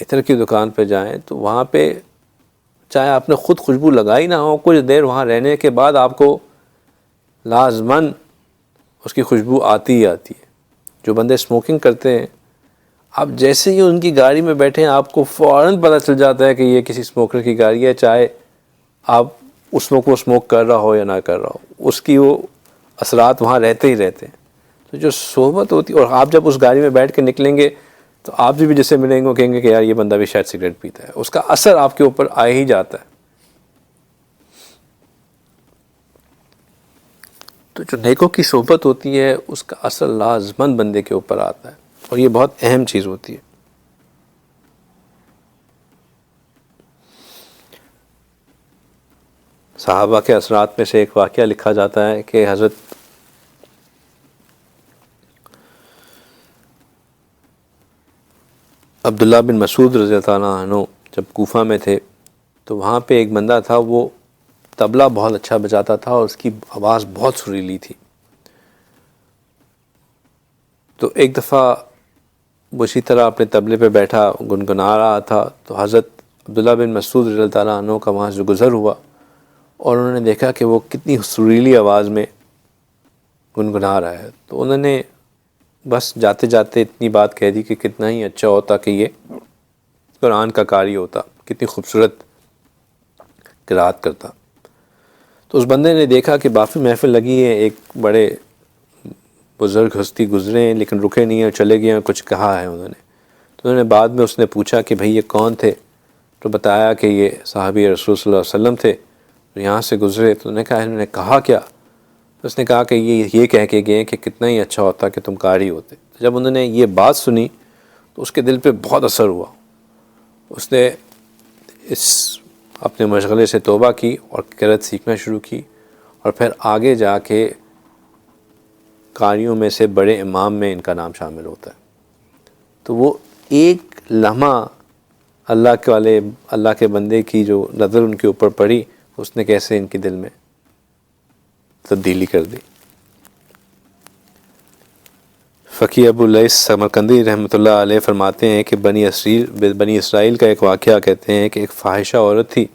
عطر کی دکان پہ جائیں, تو وہاں پہ چاہے آپ نے خود خوشبو لگائی نہ ہو, کچھ دیر وہاں رہنے کے بعد آپ کو لازماً اس کی خوشبو آتی ہی آتی ہے. جو بندے اسموکنگ کرتے ہیں, آپ جیسے ہی ان کی گاڑی میں بیٹھے ہیں آپ کو فوراً پتہ چل جاتا ہے کہ یہ کسی اسموکر کی گاڑی ہے, چاہے آپ اس کو اسموک کر رہا ہو یا نہ کر رہا ہو, اس کی وہ اثرات وہاں رہتے ہی رہتے ہیں. تو جو صحبت ہوتی ہے, اور آپ جب اس گاڑی میں بیٹھ کے نکلیں گے تو آپ بھی جس سے ملیں گے وہ کہیں گے کہ یار یہ بندہ بھی شاید سگریٹ پیتا ہے, اس کا اثر آپ کے اوپر آ ہی جاتا ہے. تو جو نیکوں کی صحبت ہوتی ہے اس کا اثر لازماً بندے کے اوپر آتا ہے, اور یہ بہت اہم چیز ہوتی ہے. صحابہ کے اثرات میں سے ایک واقعہ لکھا جاتا ہے کہ حضرت عبداللہ بن مسعود رضی اللہ عنہ جب کوفہ میں تھے تو وہاں پہ ایک بندہ تھا, وہ طبلہ بہت اچھا بجاتا تھا اور اس کی آواز بہت سریلی تھی. تو ایک دفعہ وہ اسی طرح اپنے طبلے پہ بیٹھا گنگنا رہا تھا, تو حضرت عبداللہ بن مسعود رضی اللہ عنہ کا وہاں سے گزر ہوا اور انہوں نے دیکھا کہ وہ کتنی سریلی آواز میں گنگنا رہا ہے. تو انہوں نے بس جاتے جاتے اتنی بات کہہ دی کہ کتنا ہی اچھا ہوتا کہ یہ قرآن کا قاری ہوتا, کتنی خوبصورت قرات کرتا. تو اس بندے نے دیکھا کہ باقی محفل لگی ہے, ایک بڑے بزرگ ہستی گزرے ہیں لیکن رکے نہیں ہیں, چلے گئے ہیں, کچھ کہا ہے انہوں نے. تو انہوں نے بعد میں اس نے پوچھا کہ بھئی یہ کون تھے, تو بتایا کہ یہ صحابی رسول صلی اللہ علیہ وسلم تھے, تو یہاں سے گزرے. تو انہوں نے کہا انہوں نے کہا کیا؟ تو اس نے کہا کہ یہ کہہ کے گئے کہ کتنا ہی اچھا ہوتا کہ تم قاری ہوتے. جب انہوں نے یہ بات سنی تو اس کے دل پہ بہت اثر ہوا. اس نے اس اپنے مشغلے سے توبہ کی اور قرأت سیکھنا شروع کی, اور پھر آگے جا کے قاریوں میں سے بڑے امام میں ان کا نام شامل ہوتا ہے. تو وہ ایک لمحہ اللہ کے بندے کی جو نظر ان کے اوپر پڑی, اس نے کیسے ان کے دل میں تبدیلی کر دی. فقی ابو لیث سمرقندی رحمۃ اللہ علیہ فرماتے ہیں کہ بنی اسرائیل کا ایک واقعہ کہتے ہیں کہ ایک فاحشہ عورت تھی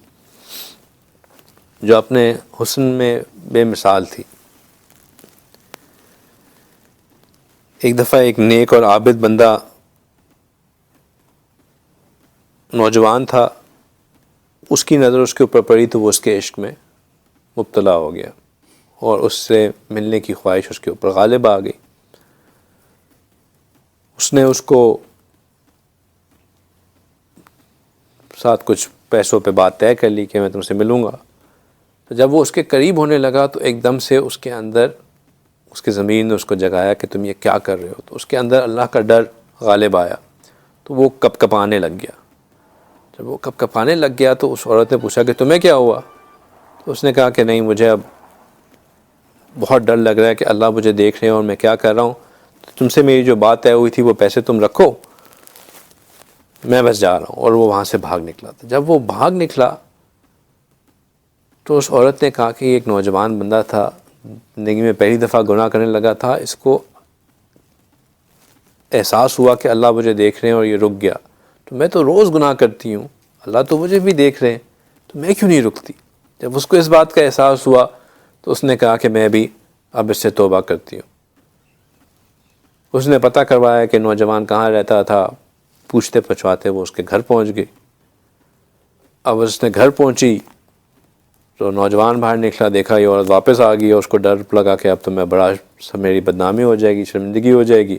جو اپنے حسن میں بے مثال تھی. ایک دفعہ ایک نیک اور عابد بندہ نوجوان تھا, اس کی نظر اس کے اوپر پڑی تو وہ اس کے عشق میں مبتلا ہو گیا اور اس سے ملنے کی خواہش اس کے اوپر غالب آ گئی. اس نے اس کو ساتھ کچھ پیسوں پہ بات طے کر لی کہ میں تم سے ملوں گا. تو جب وہ اس کے قریب ہونے لگا تو ایک دم سے اس کے اندر اس کے ضمیر نے اس کو جگایا کہ تم یہ کیا کر رہے ہو. تو اس کے اندر اللہ کا ڈر غالب آیا تو وہ کپ کپانے لگ گیا. جب وہ کپ کپانے لگ گیا تو اس عورت نے پوچھا کہ تمہیں کیا ہوا؟ تو اس نے کہا کہ نہیں, مجھے اب بہت ڈر لگ رہا ہے کہ اللہ مجھے دیکھ رہے ہیں اور میں کیا کر رہا ہوں، تو تم سے میری جو بات طے ہوئی تھی وہ پیسے تم رکھو، میں بس جا رہا ہوں. اور وہ وہاں سے بھاگ نکلا تھا. جب وہ بھاگ نکلا تو اس عورت نے کہا کہ یہ ایک نوجوان بندہ تھا، زندگی میں پہلی دفعہ گناہ کرنے لگا تھا، اس کو احساس ہوا کہ اللہ مجھے دیکھ رہے ہیں اور یہ رک گیا. تو میں تو روز گناہ کرتی ہوں، اللہ تو مجھے بھی دیکھ رہے ہیں، تو میں کیوں نہیں رکتی؟ جب اس کو اس بات کا احساس ہوا تو اس نے کہا کہ میں بھی اب اس سے توبہ کرتی ہوں. اس نے پتہ کروایا کہ نوجوان کہاں رہتا تھا، پوچھتے پچھواتے وہ اس کے گھر پہنچ گئی. اب اس نے گھر پہنچی تو نوجوان باہر نکلا، دیکھا یہ عورت واپس آ گئی، اور اس کو ڈر لگا کہ اب تو میں بڑا میری بدنامی ہو جائے گی، شرمندگی ہو جائے گی،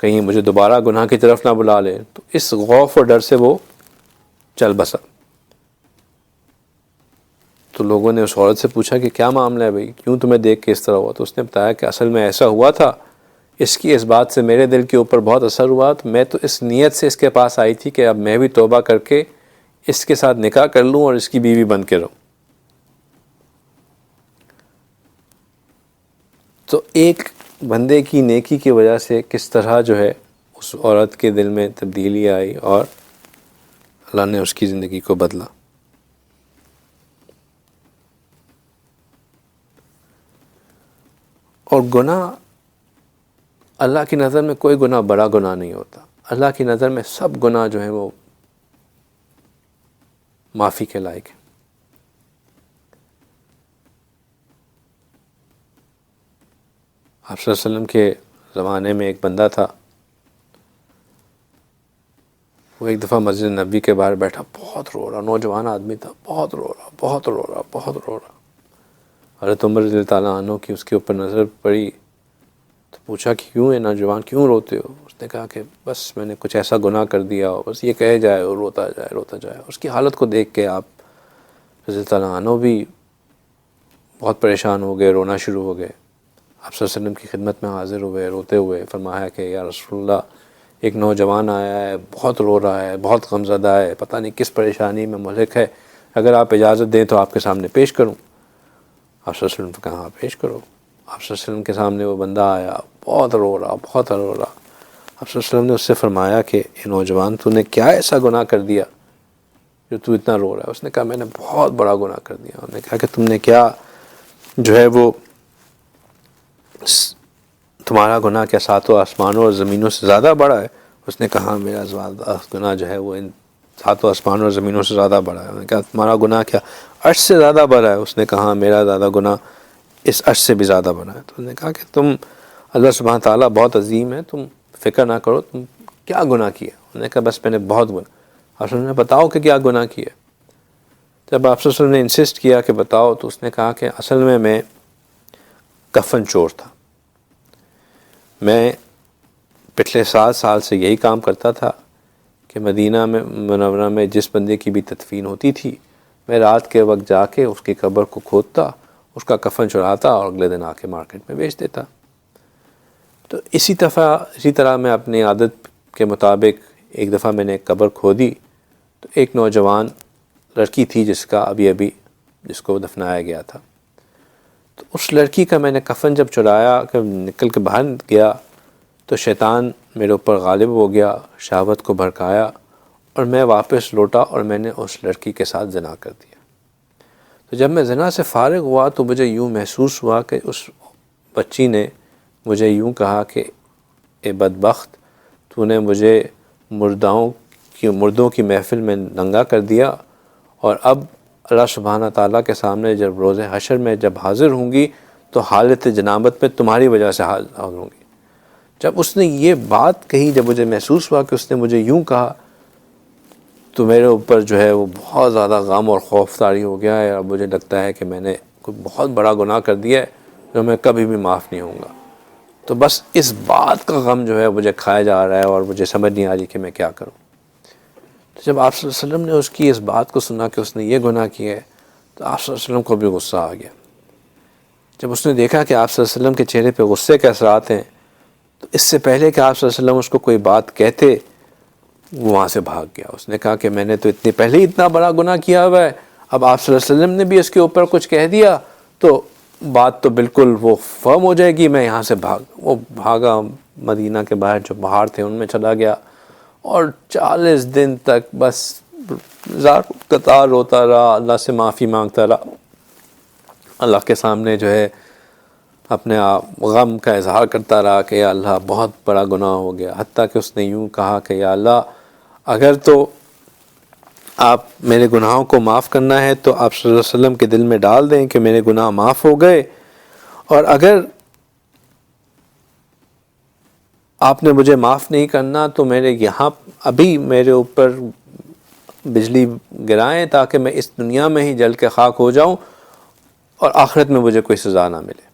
کہیں مجھے دوبارہ گناہ کی طرف نہ بلا لے. تو اس خوف اور ڈر سے وہ چل بسا. تو لوگوں نے اس عورت سے پوچھا کہ کیا معاملہ ہے بھائی، کیوں تمہیں دیکھ کے اس طرح ہوا؟ تو اس نے بتایا کہ اصل میں ایسا ہوا تھا، اس کی اس بات سے میرے دل کے اوپر بہت اثر ہوا، تو میں تو اس نیت سے اس کے پاس آئی تھی کہ اب میں بھی توبہ کر کے اس کے ساتھ نکاح کر لوں اور اس کی بیوی بن کے رہوں. تو ایک بندے کی نیکی کی وجہ سے کس طرح جو ہے اس عورت کے دل میں تبدیلی آئی اور اللہ نے اس کی زندگی کو بدلا. اور گناہ اللہ کی نظر میں کوئی گناہ بڑا گناہ نہیں ہوتا. اللہ کی نظر میں سب گناہ جو ہیں وہ معافی کے لائق ہیں. آپ صلی اللہ علیہ وسلم کے زمانے میں ایک بندہ تھا، وہ ایک دفعہ مسجد نبی کے باہر بیٹھا، بہت رو رہا، نوجوان آدمی تھا، بہت رو رہا بہت رو رہا بہت رو رہا. حضرت عمر رضی اللہ تعالیٰ عنہ کی اس کے اوپر نظر پڑی تو پوچھا کہ کیوں ہے نوجوان، کیوں روتے ہو؟ اس نے کہا کہ بس میں نے کچھ ایسا گناہ کر دیا ہو، بس یہ کہے جائے اور روتا جائے روتا جائے. اس کی حالت کو دیکھ کے آپ رضی اللہ تعالیٰ عنہ بھی بہت پریشان ہو گئے، رونا شروع ہو گئے. آپ صلی اللہ علیہ وسلم کی خدمت میں حاضر ہوئے روتے ہوئے، فرمایا کہ یا رسول اللہ، ایک نوجوان آیا ہے، بہت رو رہا ہے، بہت غم زدہ ہے، پتہ نہیں کس پریشانی میں ملک ہے، اگر آپ اجازت دیں تو آپ کے سامنے پیش کروں. آپ صلی اللہ علیہ وسلم نے کہا پیش کرو. آپ صلی اللہ علیہ وسلم کے سامنے وہ بندہ آیا، بہت رو رہا بہت رو رہا. آپ صلی اللہ علیہ وسلم نے اس سے فرمایا کہ اے نوجوان، تو نے کیا ایسا گناہ کر دیا جو تو اتنا رو رہا ہے؟ اس نے کہا میں نے بہت بڑا گناہ کر دیا. انہوں نے کہا کہ تم نے کیا جو ہے وہ تمہارا گناہ کیا ساتوں آسمانوں اور زمینوں سے زیادہ بڑا ہے؟ اس نے کہا میرا گناہ جو ہے وہ ان ساتوں آسمانوں اور زمینوں سے زیادہ بڑا ہے. انہوں نے کہا تمہارا گناہ کیا عرش سے زیادہ بڑا ہے؟ اس نے کہا میرا زیادہ گناہ اس عرش سے بھی زیادہ بڑا ہے. تو انہوں نے کہا کہ تم اللہ سبحانہ تعالیٰ بہت عظیم ہے، تم فکر نہ کرو، تم کیا گناہ کیا؟ انہوں نے کہا بس میں نے بہت گناہ. آپ نے بتاؤ کہ کیا گناہ کیا؟ جب آپ نے انسسٹ کیا کہ بتاؤ تو اس نے کہا کہ اصل میں کفن چور تھا. میں پچھلے 7 سال سے یہی کام کرتا تھا کہ مدینہ میں منورہ میں جس بندے کی بھی تدفین ہوتی تھی، میں رات کے وقت جا کے اس کی قبر کو کھودتا، اس کا کفن چڑھاتا اور اگلے دن آ کے مارکیٹ میں بیچ دیتا. تو اسی طرح میں اپنی عادت کے مطابق ایک دفعہ میں نے ایک قبر کھودی تو ایک نوجوان لڑکی تھی جس کو دفنایا گیا تھا. تو اس لڑکی کا میں نے کفن جب چڑھایا کہ نکل کے باہر گیا تو شیطان میرے اوپر غالب ہو گیا، شہوت کو بھڑکایا اور میں واپس لوٹا اور میں نے اس لڑکی کے ساتھ زنا کر دیا. تو جب میں زنا سے فارغ ہوا تو مجھے یوں محسوس ہوا کہ اس بچی نے مجھے یوں کہا کہ اے بدبخت، تو نے مجھے مردوں کی محفل میں ننگا کر دیا، اور اب اللہ سبحانہ تعالیٰ کے سامنے جب روز حشر میں جب حاضر ہوں گی تو حالت جنابت میں تمہاری وجہ سے حاضر ہوں گی. جب اس نے یہ بات کہی، جب مجھے محسوس ہوا کہ اس نے مجھے یوں کہا، تو میرے اوپر جو ہے وہ بہت زیادہ غم اور خوف طاری ہو گیا ہے، اور مجھے لگتا ہے کہ میں نے کوئی بہت بڑا گناہ کر دیا ہے جو میں کبھی بھی معاف نہیں ہوں گا. تو بس اس بات کا غم جو ہے مجھے کھایا جا رہا ہے اور مجھے سمجھ نہیں آ رہی کہ میں کیا کروں. تو جب آپ صلی اللہ علیہ وسلم نے اس کی اس بات کو سنا کہ اس نے یہ گناہ کیا ہے تو آپ صلی اللہ علیہ وسلم کو بھی غصہ آ گیا. جب اس نے دیکھا کہ آپ صلی اللہ علیہ وسلم کے چہرے پہ غصے کے اثرات ہیں تو اس سے پہلے کہ آپ صلی اللہ علیہ وسلم اس کو کوئی بات کہتے وہ وہاں سے بھاگ گیا. اس نے کہا کہ میں نے تو اتنے پہلے ہی اتنا بڑا گناہ کیا ہوا ہے، اب آپ صلی اللہ علیہ وسلم نے بھی اس کے اوپر کچھ کہہ دیا تو بات تو بالکل وہ فرم ہو جائے گی، میں یہاں سے بھاگا مدینہ کے باہر جو پہاڑ تھے ان میں چلا گیا، اور 40 دن تک بس زار قطار روتا رہا، اللہ سے معافی مانگتا رہا، اللہ کے سامنے جو ہے اپنے غم کا اظہار کرتا رہا کہ یا اللہ بہت بڑا گناہ ہو گیا، حتیٰ کہ اس نے یوں کہا کہ یا اللہ اگر تو آپ میرے گناہوں کو معاف کرنا ہے تو آپ صلی اللہ علیہ وسلم کے دل میں ڈال دیں کہ میرے گناہ معاف ہو گئے، اور اگر آپ نے مجھے معاف نہیں کرنا تو میرے یہاں ابھی میرے اوپر بجلی گرائیں تاکہ میں اس دنیا میں ہی جل کے خاک ہو جاؤں اور آخرت میں مجھے کوئی سزا نہ ملے۔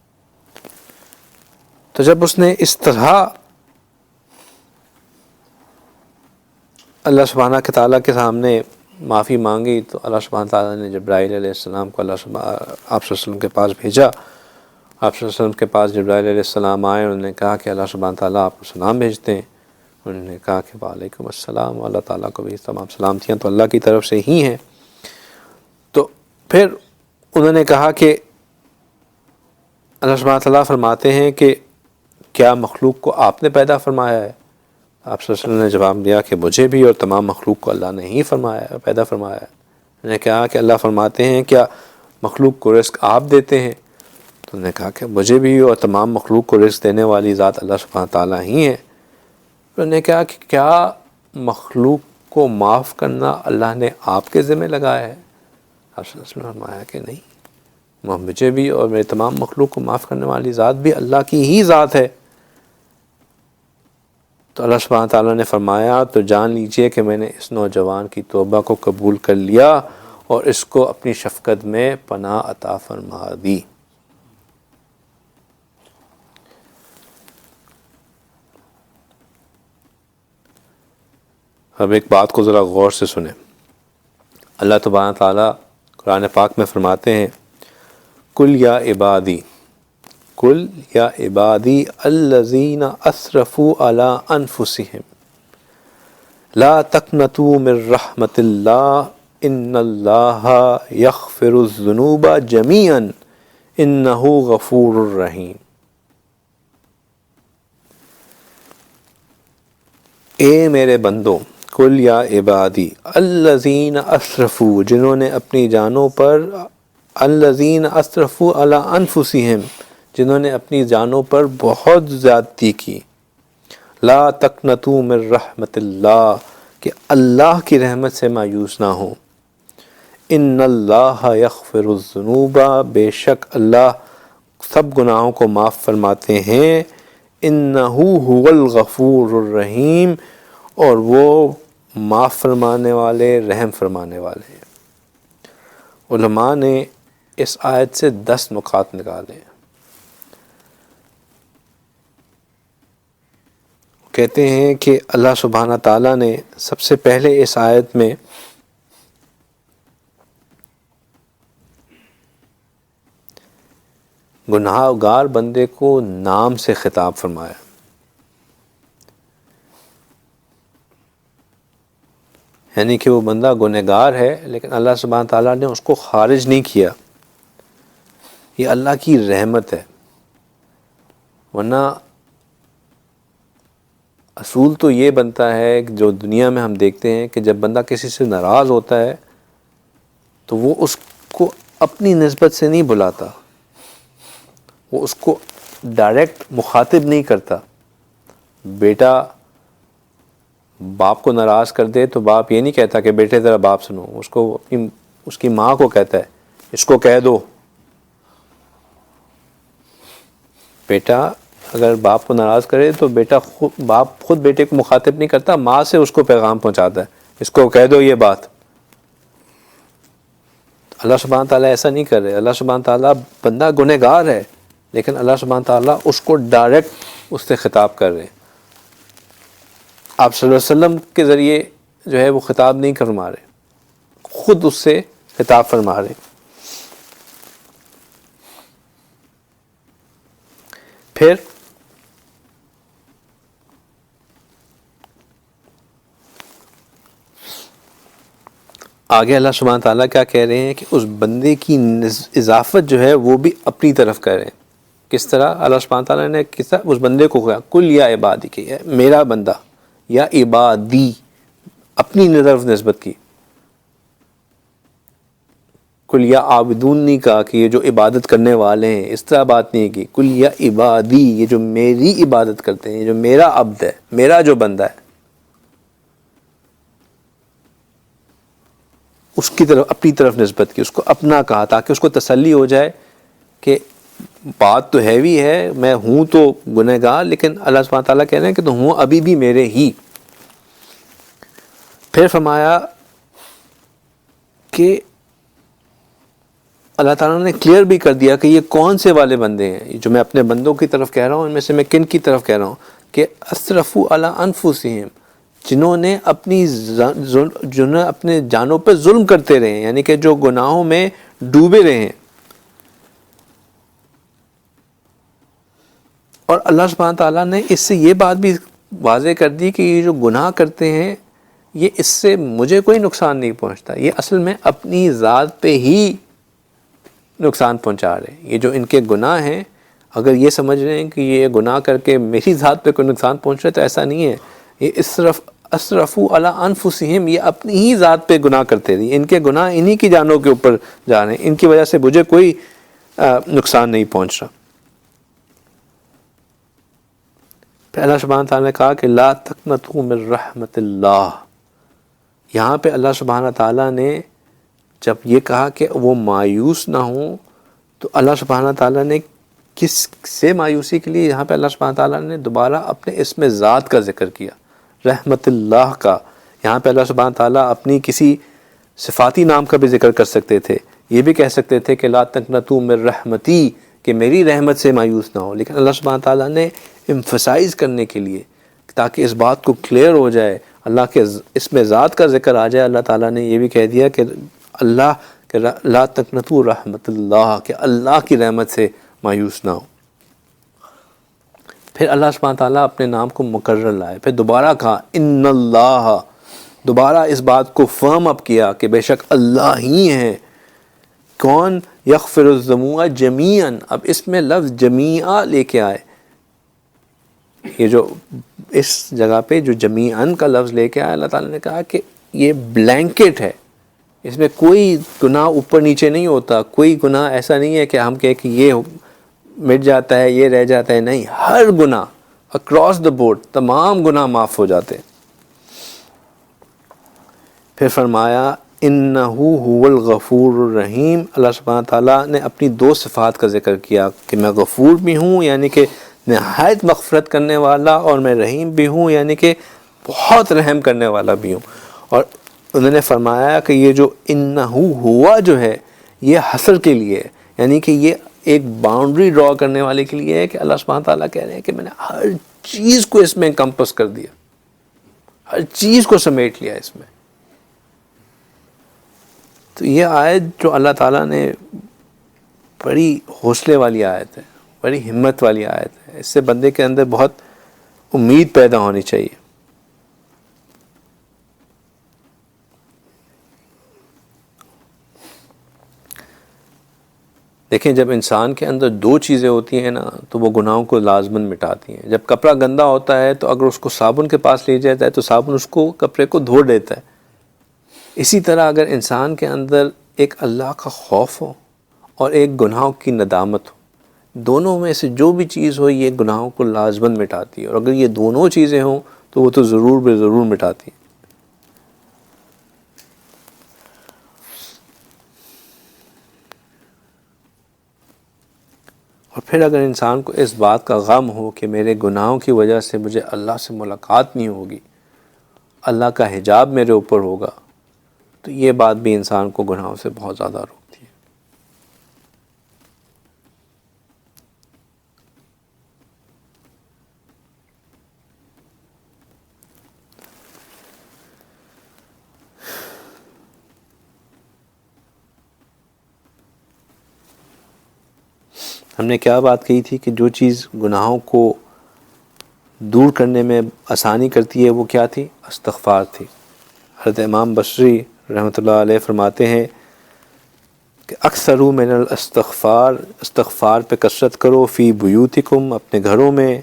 تو جب اس نے اس طرح اللہ سبحانہ کے تعالیٰ کے سامنے معافی مانگی تو اللہ سبحانہ تعالیٰ نے جبرائیل علیہ السلام کو آپ صلی اللہ علیہ وسلم کے پاس بھیجا۔ آپ صلی اللہ علیہ وسلم کے پاس جبرائیل علیہ السلام آئے، انہوں نے کہا کہ اللہ سبحانہ تعالیٰ آپ کو سلام بھیجتے ہیں۔ انہوں نے کہا کہ وعلیکم السلام، اللہ تعالیٰ کو بھی تمام سلامتیاں تو اللہ کی طرف سے ہی ہیں۔ تو پھر انہوں نے کہا کہ اللہ سبحانہ تعالیٰ فرماتے ہیں کہ کیا مخلوق کو آپ نے پیدا فرمایا ہے؟ آپ صلی اللہ علیہ وسلم نے جواب دیا کہ مجھے بھی اور تمام مخلوق کو اللہ نے ہی پیدا فرمایا ہے۔ انہوں نے کہا کہ اللہ فرماتے ہیں کیا مخلوق کو رزق آپ دیتے ہیں؟ تو انہوں نے کہا کہ مجھے بھی اور تمام مخلوق کو رزق دینے والی ذات اللہ سبحانہ تعالیٰ ہی ہے۔ انہوں نے کہا کہ کیا مخلوق کو معاف کرنا اللہ نے آپ کے ذمہ لگایا ہے؟ آپ صلی اللہ علیہ وسلم نے فرمایا کہ نہیں، مجھے بھی اور میرے تمام مخلوق کو معاف کرنے والی ذات بھی اللہ کی ہی ذات ہے۔ تو اللہ سبحانہ تعالیٰ نے فرمایا تو جان لیجئے کہ میں نے اس نوجوان کی توبہ کو قبول کر لیا اور اس کو اپنی شفقت میں پناہ عطا فرما دی۔ اب ایک بات کو ذرا غور سے سنیں۔ اللہ تبارک تعالیٰ قرآن پاک میں فرماتے ہیں کل یا عبادی الذین اسرفوا علی انفسہم لا تقنطوا من رحمت اللہ ان اللہ یغفر الذنوب جمیعا انہ غفور الرحیم۔ اے میرے بندوں، کل یا عبادی الذین اسرفوا، جنہوں نے اپنی جانوں پر، الذین اسرفوا علی انفسہم، جنہوں نے اپنی جانوں پر بہت زیادتی کی، لا تقنطوا من رحمت اللہ، کہ اللہ کی رحمت سے مایوس نہ ہوں، ان اللہ یغفر الذنوب، بے شک اللہ سب گناہوں کو معاف فرماتے ہیں، انہ هو الغفور الرحیم، اور وہ معاف فرمانے والے رحم فرمانے والے ہیں۔ علماء نے اس آیت سے 10 نکات نکالے ہیں۔ کہتے ہیں کہ اللہ سبحانہ تعالیٰ نے سب سے پہلے اس آیت میں گناہ گار بندے کو نام سے خطاب فرمایا، یعنی کہ وہ بندہ گنہگار ہے لیکن اللہ سبحانہ تعالیٰ نے اس کو خارج نہیں کیا، یہ اللہ کی رحمت ہے۔ ورنہ اصول تو یہ بنتا ہے کہ جو دنیا میں ہم دیکھتے ہیں کہ جب بندہ کسی سے ناراض ہوتا ہے تو وہ اس کو اپنی نسبت سے نہیں بلاتا، وہ اس کو ڈائریکٹ مخاطب نہیں کرتا۔ بیٹا باپ کو ناراض کر دے تو باپ یہ نہیں کہتا کہ بیٹے ذرا باپ سنو، اس کی ماں کو کہتا ہے اس کو کہہ دو۔ بیٹا اگر باپ کو ناراض کرے تو باپ خود بیٹے کو مخاطب نہیں کرتا، ماں سے اس کو پیغام پہنچاتا ہے اس کو کہہ دو یہ بات۔ اللہ سبحانہ تعالیٰ ایسا نہیں کر رہے۔ اللہ سبحانہ تعالیٰ بندہ گنہگار ہے لیکن اللہ سبحانہ تعالیٰ اس کو ڈائریکٹ اس سے خطاب کر رہے ہیں۔ آپ صلی اللہ علیہ وسلم کے ذریعے جو ہے وہ خطاب نہیں فرما رہے، خود اس سے خطاب فرما رہے۔ پھر آگے اللہ سبحانہ تعالیٰ کیا کہہ رہے ہیں کہ اس بندے کی اضافت جو ہے وہ بھی اپنی طرف کریں. کس طرح اللہ سبحانہ تعالیٰ نے کس طرح اس بندے کو کہا کل یا عبادی کہ میرا بندہ یا عبادی اپنی طرف نسبت کی. کل یا عابدون نہیں کہا کہ یہ جو عبادت کرنے والے ہیں، اس طرح بات نہیں کی. کل یا عبادی یہ جو میری عبادت کرتے ہیں، یہ جو میرا عبد ہے، میرا جو بندہ ہے، اس کی طرف اپنی طرف نسبت کی، اس کو اپنا کہا تاکہ اس کو تسلی ہو جائے کہ بات تو ہیوی ہے، میں ہوں تو گنہگار، لیکن اللہ سبحانہ تعالیٰ کہہ رہے ہیں کہ تو ہوں ابھی بھی میرے ہی. پھر فرمایا کہ اللہ تعالیٰ نے کلیئر بھی کر دیا کہ یہ کون سے والے بندے ہیں جو میں اپنے بندوں کی طرف کہہ رہا ہوں. ان میں سے میں کن کی طرف کہہ رہا ہوں کہ اسرفوا علی انفسہم، جنہوں نے اپنے جانوں پہ ظلم کرتے رہے ہیں، یعنی کہ جو گناہوں میں ڈوبے رہے ہیں. اور اللہ سبحانہ تعالیٰ نے اس سے یہ بات بھی واضح کر دی کہ یہ جو گناہ کرتے ہیں یہ اس سے مجھے کوئی نقصان نہیں پہنچتا، یہ اصل میں اپنی ذات پہ ہی نقصان پہنچا رہے ہیں. یہ جو ان کے گناہ ہیں، اگر یہ سمجھ رہے ہیں کہ یہ گناہ کر کے میری ذات پہ کوئی نقصان پہنچ رہا ہے تو ایسا نہیں ہے. یہ اسرفوا علی انفسہم، یہ اپنی ہی ذات پہ گناہ کرتے رہے، ان کے گناہ انہی کی جانوں کے اوپر جا رہے ہیں، ان کی وجہ سے مجھے کوئی نقصان نہیں پہنچ رہا. پھر اللہ سبحانہ تعالیٰ نے کہا کہ لا تقنطوا من رحمت اللہ. یہاں پہ اللہ سبحانہ تعالیٰ نے جب یہ کہا کہ وہ مایوس نہ ہوں، تو اللہ سبحانہ تعالیٰ نے کس سے مایوسی کے لیے یہاں پہ اللہ سبحانہ تعالیٰ نے دوبارہ اپنے اسم ذات کا ذکر کیا، رحمت اللہ کا. یہاں پہ اللہ سبحانہ تعالیٰ اپنی کسی صفاتی نام کا بھی ذکر کر سکتے تھے، یہ بھی کہہ سکتے تھے کہ لا تقنطوا من رحمتی، کہ میری رحمت سے مایوس نہ ہو. لیکن اللہ سبحانہ تعالیٰ نے امفسائز کرنے کے لیے، تاکہ اس بات کو کلیئر ہو جائے، اللہ کے اسم ذات کا ذکر آ جائے، اللہ تعالیٰ نے یہ بھی کہہ دیا کہ اللہ کہ لا تقنطوا رحمت اللہ، کہ اللہ کی رحمت سے مایوس نہ ہو. پھر اللہ سبحانہ تعالیٰ اپنے نام کو مکرر لائے، پھر دوبارہ کہا ان اللہ، دوبارہ اس بات کو فرم اپ کیا کہ بے شک اللہ ہی ہیں. کون؟ یغفر الذنوب جمیعاً. اب اس میں لفظ جمیعا لے کے آئے، یہ جو اس جگہ پہ جو جمیعاً کا لفظ لے کے آیا، اللہ تعالیٰ نے کہا کہ یہ بلینکٹ ہے، اس میں کوئی گناہ اوپر نیچے نہیں ہوتا، کوئی گناہ ایسا نہیں ہے کہ ہم کہیں کہ یہ مٹ جاتا ہے یہ رہ جاتا ہے. نہیں، ہر گناہ اکراس دا بورڈ تمام گناہ معاف ہو جاتے. پھر فرمایا انہو هو الغفور الرحیم. اللہ سبحانہ تعالیٰ نے اپنی دو صفات کا ذکر کیا کہ میں غفور بھی ہوں، یعنی کہ نہایت مغفرت کرنے والا، اور میں رحیم بھی ہوں، یعنی کہ بہت رحم کرنے والا بھی ہوں. اور انہوں نے فرمایا کہ یہ جو انہو ہوا جو ہے یہ حصر کے لیے ہے، یعنی کہ یہ ایک باؤنڈری ڈرا کرنے والے کے لیے ہے کہ اللہ سبحانہ تعالیٰ کہہ رہے ہیں کہ میں نے ہر چیز کو اس میں انکمپس کر دیا، ہر چیز کو سمیٹ لیا اس میں. تو یہ آیت جو اللہ تعالیٰ نے، بڑی حوصلے والی آیت ہے، بڑی ہمت والی آیت ہے. اس سے بندے کے اندر بہت امید پیدا ہونی چاہیے. دیکھیں جب انسان کے اندر دو چیزیں ہوتی ہیں نا تو وہ گناہوں کو لازماً مٹاتی ہیں. جب کپڑا گندا ہوتا ہے تو اگر اس کو صابن کے پاس لے جاتا ہے تو صابن اس کو کپڑے کو دھو دیتا ہے. اسی طرح اگر انسان کے اندر ایک اللہ کا خوف ہو اور ایک گناہوں کی ندامت ہو، دونوں میں سے جو بھی چیز ہو یہ گناہوں کو لازماً مٹاتی ہے. اور اگر یہ دونوں چیزیں ہوں تو وہ تو ضرور بے ضرور مٹاتی ہیں. اور پھر اگر انسان کو اس بات کا غم ہو کہ میرے گناہوں کی وجہ سے مجھے اللہ سے ملاقات نہیں ہوگی، اللہ کا حجاب میرے اوپر ہوگا، تو یہ بات بھی انسان کو گناہوں سے بہت زیادہ روکتی ہے. ہم نے کیا بات کہی تھی کہ جو چیز گناہوں کو دور کرنے میں آسانی کرتی ہے وہ کیا تھی؟ استغفار تھی. حضرت امام بصری رحمۃ اللہ علیہ فرماتے ہیں کہ اکثروا من الاستغفار، استغفار پہ کثرت کرو، فی بیوتکم، اپنے گھروں میں،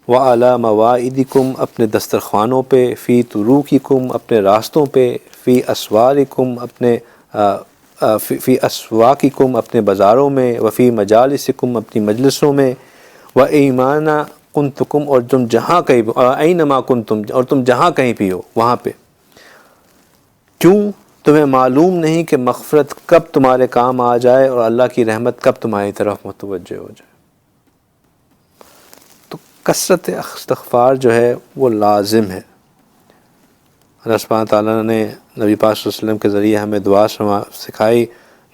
وعلی مواعدکم، اپنے دسترخوانوں پہ، فی طروقکم، اپنے راستوں پہ، فی اسوارکم، اپنے فی اسواقکم، اپنے بازاروں میں، وفی مجالسکم، اپنی مجلسوں میں، و ایمانا کنتکم، اور تم جہاں کہیں بھی، اینما کنتم، اور تم جہاں کہیں بھی ہو وہاں پہ. کیوں؟ تمہیں معلوم نہیں کہ مغفرت کب تمہارے کام آ جائے اور اللہ کی رحمت کب تمہاری طرف متوجہ ہو جائے. تو کثرت استغفار جو ہے وہ لازم ہے. اللہ سبحانہ تعالیٰ نے نبی پاک صلی اللہ علیہ وسلم کے ذریعے ہمیں دعا سکھائی،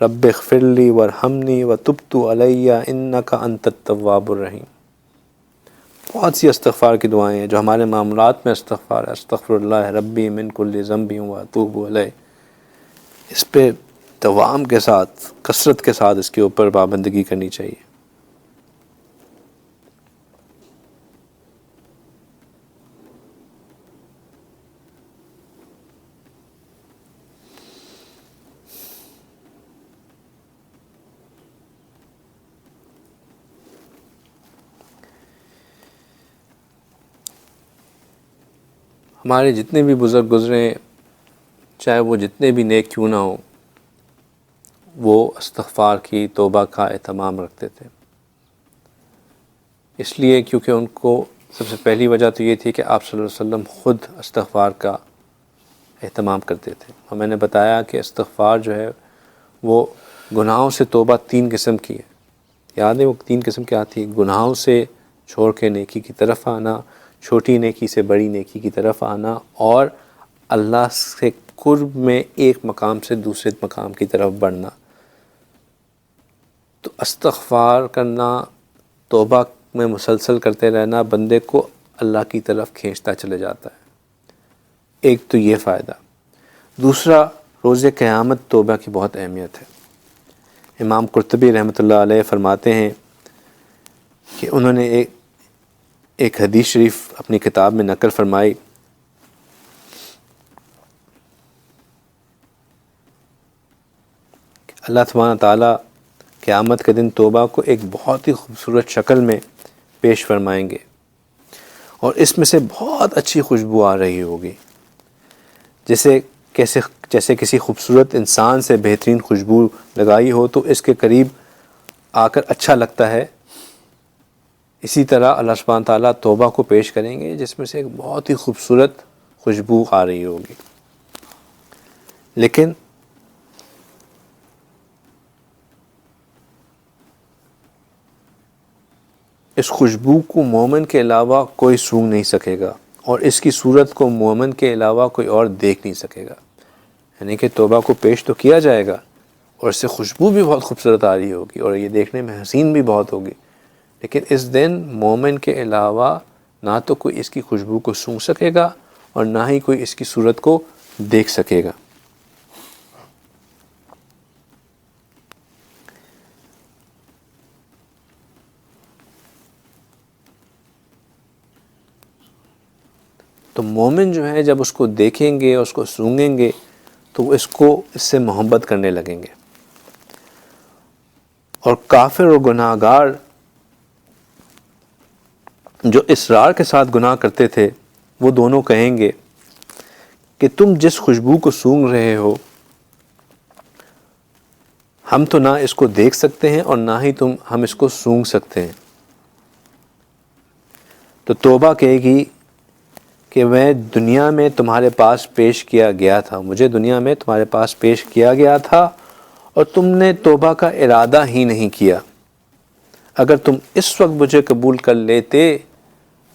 رب اغفر لی وارحمنی وتبت علی انک انت التواب الرحیم. بہت سی استغفار کی دعائیں ہیں جو ہمارے معاملات میں استغفار ہے، استغفر اللہ ربی من کل ذنب واتوب الیہ. اس پہ دوام کے ساتھ، کثرت کے ساتھ اس کے اوپر پابندگی کرنی چاہیے. ہمارے جتنے بھی بزرگ گزرے، چاہے وہ جتنے بھی نیک کیوں نہ ہوں، وہ استغفار کی، توبہ کا اہتمام رکھتے تھے. اس لیے کیونکہ ان کو سب سے پہلی وجہ تو یہ تھی کہ آپ صلی اللہ علیہ وسلم خود استغفار کا اہتمام کرتے تھے. اور میں نے بتایا کہ استغفار جو ہے وہ گناہوں سے توبہ 3 قسم کی ہے. یاد ہے وہ 3 قسم کیا تھی؟ گناہوں سے چھوڑ کے نیکی کی طرف آنا، چھوٹی نیکی سے بڑی نیکی کی طرف آنا، اور اللہ سے قرب میں ایک مقام سے دوسرے مقام کی طرف بڑھنا. تو استغفار کرنا، توبہ میں مسلسل کرتے رہنا بندے کو اللہ کی طرف کھینچتا چلے جاتا ہے. ایک تو یہ فائدہ. دوسرا، روز قیامت توبہ کی بہت اہمیت ہے. امام قرطبی رحمۃ اللہ علیہ فرماتے ہیں کہ انہوں نے ایک حدیث شریف اپنی کتاب میں نقل فرمائی کہ اللہ سبحانہ تعالیٰ قیامت کے دن توبہ کو ایک بہت ہی خوبصورت شکل میں پیش فرمائیں گے، اور اس میں سے بہت اچھی خوشبو آ رہی ہوگی، جیسے کسی خوبصورت انسان سے بہترین خوشبو لگائی ہو تو اس کے قریب آ کر اچھا لگتا ہے. اسی طرح اللہ سبحانہ تعالیٰ توبہ کو پیش کریں گے جس میں سے ایک بہت ہی خوبصورت خوشبو آ رہی ہوگی. لیکن اس خوشبو کو مومن کے علاوہ کوئی سونگھ نہیں سکے گا، اور اس کی صورت کو مومن کے علاوہ کوئی اور دیکھ نہیں سکے گا. یعنی کہ توبہ کو پیش تو کیا جائے گا اور اس سے خوشبو بھی بہت خوبصورت آ رہی ہوگی اور یہ دیکھنے میں حسین بھی بہت ہوگی، لیکن اس دن مومن کے علاوہ نہ تو کوئی اس کی خوشبو کو سونگھ سکے گا اور نہ ہی کوئی اس کی صورت کو دیکھ سکے گا. تو مومن جو ہے جب اس کو دیکھیں گے، اس کو سونگیں گے، تو وہ اس سے محبت کرنے لگیں گے. اور کافر اور گناہ گار جو اصرار کے ساتھ گناہ کرتے تھے، وہ دونوں کہیں گے کہ تم جس خوشبو کو سونگھ رہے ہو، ہم تو نہ اس کو دیکھ سکتے ہیں اور نہ ہی ہم اس کو سونگھ سکتے ہیں. تو توبہ کہے گی کہ میں دنیا میں تمہارے پاس پیش کیا گیا تھا، مجھے دنیا میں تمہارے پاس پیش کیا گیا تھا اور تم نے توبہ کا ارادہ ہی نہیں کیا. اگر تم اس وقت مجھے قبول کر لیتے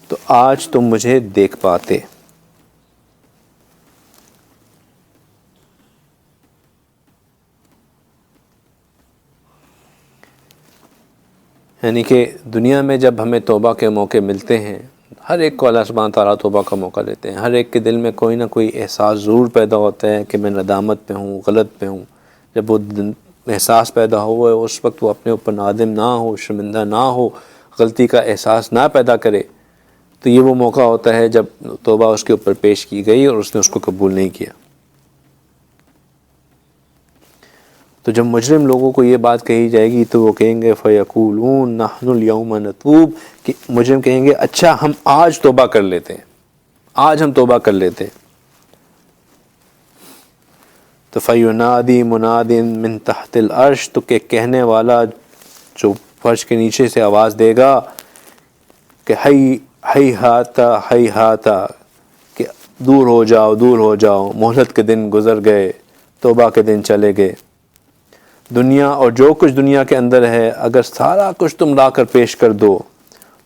تو آج تم مجھے دیکھ پاتے. یعنی کہ دنیا میں جب ہمیں توبہ کے موقع ملتے ہیں، ہر ایک کو اللہ سبحانہ تعالیٰ توبہ کا موقع دیتے ہیں. ہر ایک کے دل میں کوئی نہ کوئی احساس ضرور پیدا ہوتا ہے کہ میں ندامت پہ ہوں، غلط پہ ہوں. جب وہ احساس پیدا ہوا ہے اس وقت وہ اپنے اوپر نادم نہ ہو، شرمندہ نہ ہو، غلطی کا احساس نہ پیدا کرے، تو یہ وہ موقع ہوتا ہے جب توبہ اس کے اوپر پیش کی گئی اور اس نے اس کو قبول نہیں کیا. تو جب مجرم لوگوں کو یہ بات کہی جائے گی تو وہ کہیں گے فَيَقُولُونَ نَحْنُ الْيَوْمَ نَتُوبُ، کہ مجرم کہیں گے اچھا ہم آج توبہ کر لیتے ہیں، آج ہم توبہ کر لیتے ہیں۔ تو فَيُنَادِي مُنَادٍ مِّن تَحْتِ الْعَرْشِ، تو کہ کہنے والا جو فرش کے نیچے سے آواز دے گا کہ ہیہاتا ہیہاتا، کہ دور ہو جاؤ دور ہو جاؤ، مہلت کے دن گزر گئے، توبہ کے دن چلے گئے۔ دنیا اور جو کچھ دنیا کے اندر ہے اگر سارا کچھ تم لا کر پیش کر دو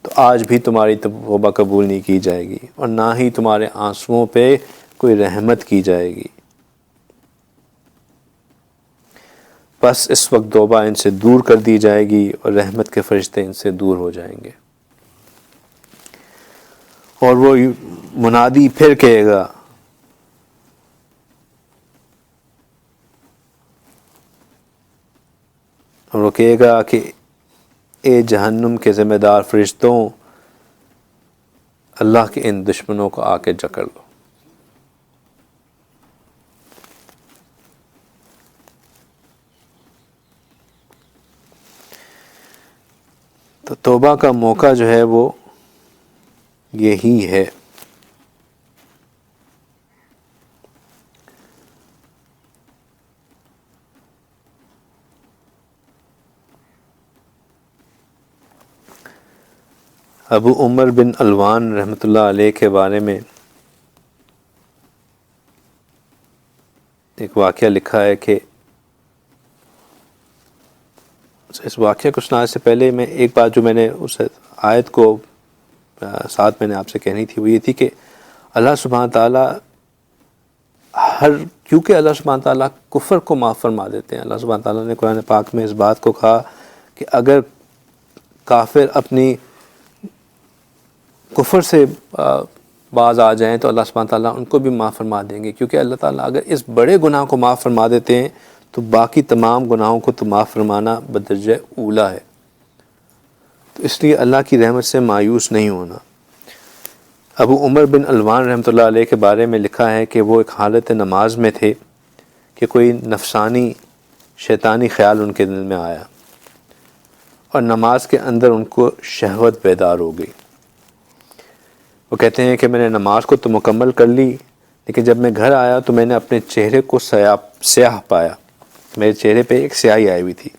تو آج بھی تمہاری توبہ قبول نہیں کی جائے گی، اور نہ ہی تمہارے آنسوؤں پہ کوئی رحمت کی جائے گی۔ بس اس وقت توبہ ان سے دور کر دی جائے گی اور رحمت کے فرشتے ان سے دور ہو جائیں گے۔ اور وہ منادی پھر کہے گا اور وہ کہے گا کہ اے جہنم کے ذمہ دار فرشتوں، اللہ کے ان دشمنوں کو آ کے جکڑ لو۔ تو توبہ کا موقع جو ہے وہ یہی ہے۔ ابو عمر بن علوان رحمۃ اللہ علیہ کے بارے میں ایک واقعہ لکھا ہے کہ اس واقعہ کو سنانے سے پہلے میں ایک بات جو میں نے اس آیت کو ساتھ میں نے آپ سے کہنی تھی وہ یہ تھی کہ اللہ سبحانہ تعالیٰ کیونکہ اللہ سبحانہ تعالیٰ کفر کو معاف فرما دیتے ہیں۔ اللہ سبحانہ تعالیٰ نے قرآن پاک میں اس بات کو کہا کہ اگر کافر اپنی کفر سے باز آ جائیں تو اللہ سبحانہ تعالیٰ ان کو بھی معاف فرما دیں گے، کیونکہ اللہ تعالیٰ اگر اس بڑے گناہ کو معاف فرما دیتے ہیں تو باقی تمام گناہوں کو تو معاف فرمانا بدرجہ اولا ہے۔ تو اس لیے اللہ کی رحمت سے مایوس نہیں ہونا۔ ابو عمر بن علوان رحمۃ اللہ علیہ کے بارے میں لکھا ہے کہ وہ ایک حالت نماز میں تھے کہ کوئی نفسانی شیطانی خیال ان کے دل میں آیا اور نماز کے اندر ان کو شہوت بیدار ہو گئی۔ وہ کہتے ہیں کہ میں نے نماز کو تو مکمل کر لی، لیکن جب میں گھر آیا تو میں نے اپنے چہرے کو سیاہ پایا، میرے چہرے پہ ایک سیاہی آئی ہوئی تھی۔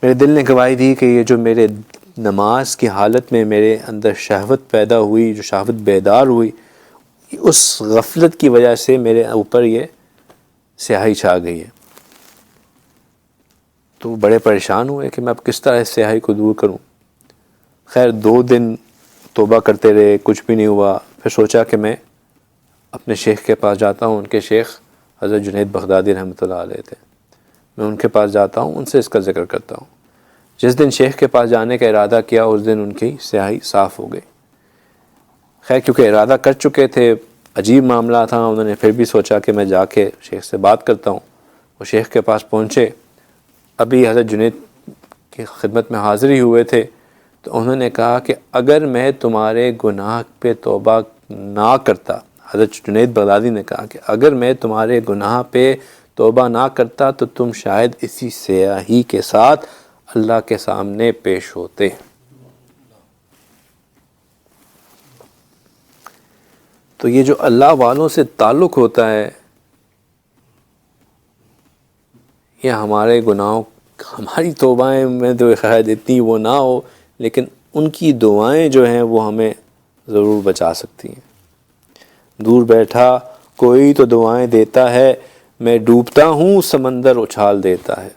میرے دل نے گواہی دی کہ یہ جو میرے نماز کی حالت میں میرے اندر شہوت پیدا ہوئی، جو شہوت بیدار ہوئی، اس غفلت کی وجہ سے میرے اوپر یہ سیاہی چھا گئی ہے۔ تو وہ بڑے پریشان ہوئے کہ میں اب کس طرح اس سیاہی کو دور کروں۔ خیر 2 دن توبہ کرتے رہے، کچھ بھی نہیں ہوا۔ پھر سوچا کہ میں اپنے شیخ کے پاس جاتا ہوں، ان کے شیخ حضرت جنید بغدادی رحمۃ اللہ علیہ تھے، میں ان کے پاس جاتا ہوں، ان سے اس کا ذکر کرتا ہوں۔ جس دن شیخ کے پاس جانے کا ارادہ کیا اس دن ان کی سیاہی صاف ہو گئی۔ خیر کیونکہ ارادہ کر چکے تھے، عجیب معاملہ تھا، انہوں نے پھر بھی سوچا کہ میں جا کے شیخ سے بات کرتا ہوں۔ وہ شیخ کے پاس پہنچے، ابھی حضرت جنید کی خدمت میں حاضر ہی ہوئے تھے، تو انہوں نے کہا کہ اگر میں تمہارے گناہ پہ توبہ نہ کرتا، حضرت جنید بغدادی نے کہا کہ اگر میں تمہارے گناہ پہ توبہ نہ کرتا تو تم شاید اسی سیاہی کے ساتھ اللہ کے سامنے پیش ہوتے۔ تو یہ جو اللہ والوں سے تعلق ہوتا ہے، یہ ہمارے گناہوں، ہماری توبائیں میں تو خیر اتنی وہ نہ ہو، لیکن ان کی دعائیں جو ہیں وہ ہمیں ضرور بچا سکتی ہیں۔ دور بیٹھا کوئی تو دعائیں دیتا ہے، میں ڈوبتا ہوں سمندر اچھال دیتا ہے۔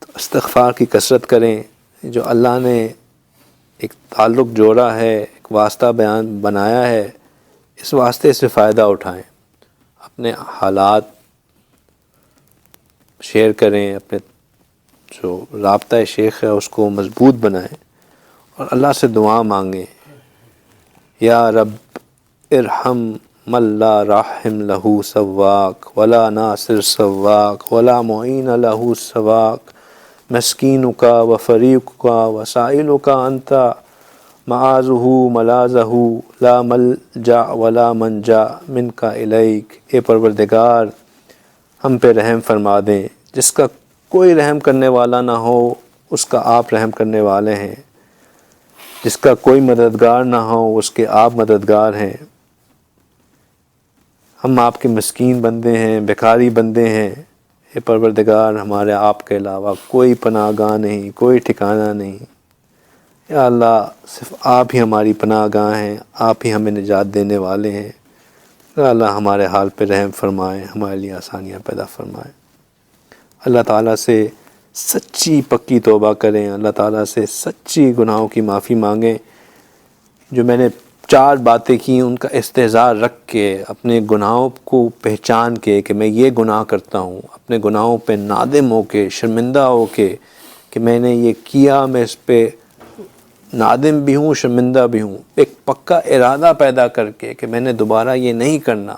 تو استغفار کی کثرت کریں، جو اللہ نے ایک تعلق جوڑا ہے، ایک واسطہ بنایا ہے، اس واسطے سے فائدہ اٹھائیں، اپنے حالات شیئر کریں، اپنے جو رابطہ شیخ ہے اس کو مضبوط بنائیں اور اللہ سے دعا مانگیں، یا رب ارحم من لا راحم لہ سواک ولا ناصر سواک ولا معین لہ سواک مسکینک و فریقک و سائلک انت معاذہ ملاذہ لا ملجا ولا منجا منک الیک، اے پروردگار ہم پہ رحم فرما دیں، جس کا کوئی رحم کرنے والا نہ ہو اس کا آپ رحم کرنے والے ہیں، جس کا کوئی مددگار نہ ہو اس کے آپ مددگار ہیں۔ ہم آپ کے مسکین بندے ہیں، بھکاری بندے ہیں، اے پروردگار ہمارے آپ کے علاوہ کوئی پناہ گاہ نہیں، کوئی ٹھکانہ نہیں۔ یا اللہ صرف آپ ہی ہماری پناہ گاہ ہیں، آپ ہی ہمیں نجات دینے والے ہیں۔ یا اللہ ہمارے حال پہ رحم فرمائیں، ہمارے لیے آسانیاں پیدا فرمائیں۔ اللہ تعالیٰ سے سچی پکی توبہ کریں، اللہ تعالیٰ سے سچی گناہوں کی معافی مانگیں۔ جو میں نے 4 باتیں کی ان کا استحضار رکھ کے، اپنے گناہوں کو پہچان کے کہ میں یہ گناہ کرتا ہوں، اپنے گناہوں پہ نادم ہو کے، شرمندہ ہو کے کہ میں نے یہ کیا، میں اس پہ نادم بھی ہوں، شرمندہ بھی ہوں، ایک پکا ارادہ پیدا کر کے کہ میں نے دوبارہ یہ نہیں کرنا،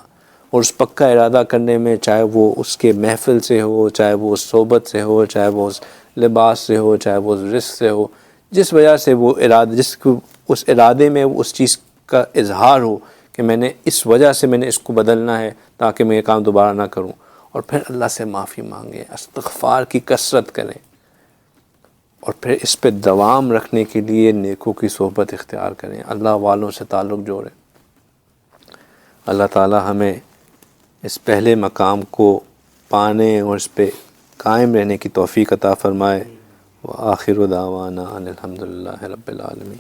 اور اس پکا ارادہ کرنے میں چاہے وہ اس کے محفل سے ہو، چاہے وہ اس صحبت سے ہو، چاہے وہ اس لباس سے ہو، چاہے وہ اس رزق سے ہو، جس وجہ سے وہ ارادہ، جس کو اس ارادے میں اس چیز کا اظہار ہو کہ میں نے اس وجہ سے میں نے اس کو بدلنا ہے تاکہ میں یہ کام دوبارہ نہ کروں، اور پھر اللہ سے معافی مانگیں، استغفار کی کثرت کریں، اور پھر اس پہ دوام رکھنے کے لیے نیکوں کی صحبت اختیار کریں، اللہ والوں سے تعلق جوڑیں۔ اللہ تعالی ہمیں اس پہلے مقام کو پانے اور اس پہ قائم رہنے کی توفیق عطا فرمائے۔ وآخر دعوانا ان الحمد للہ رب العالمین۔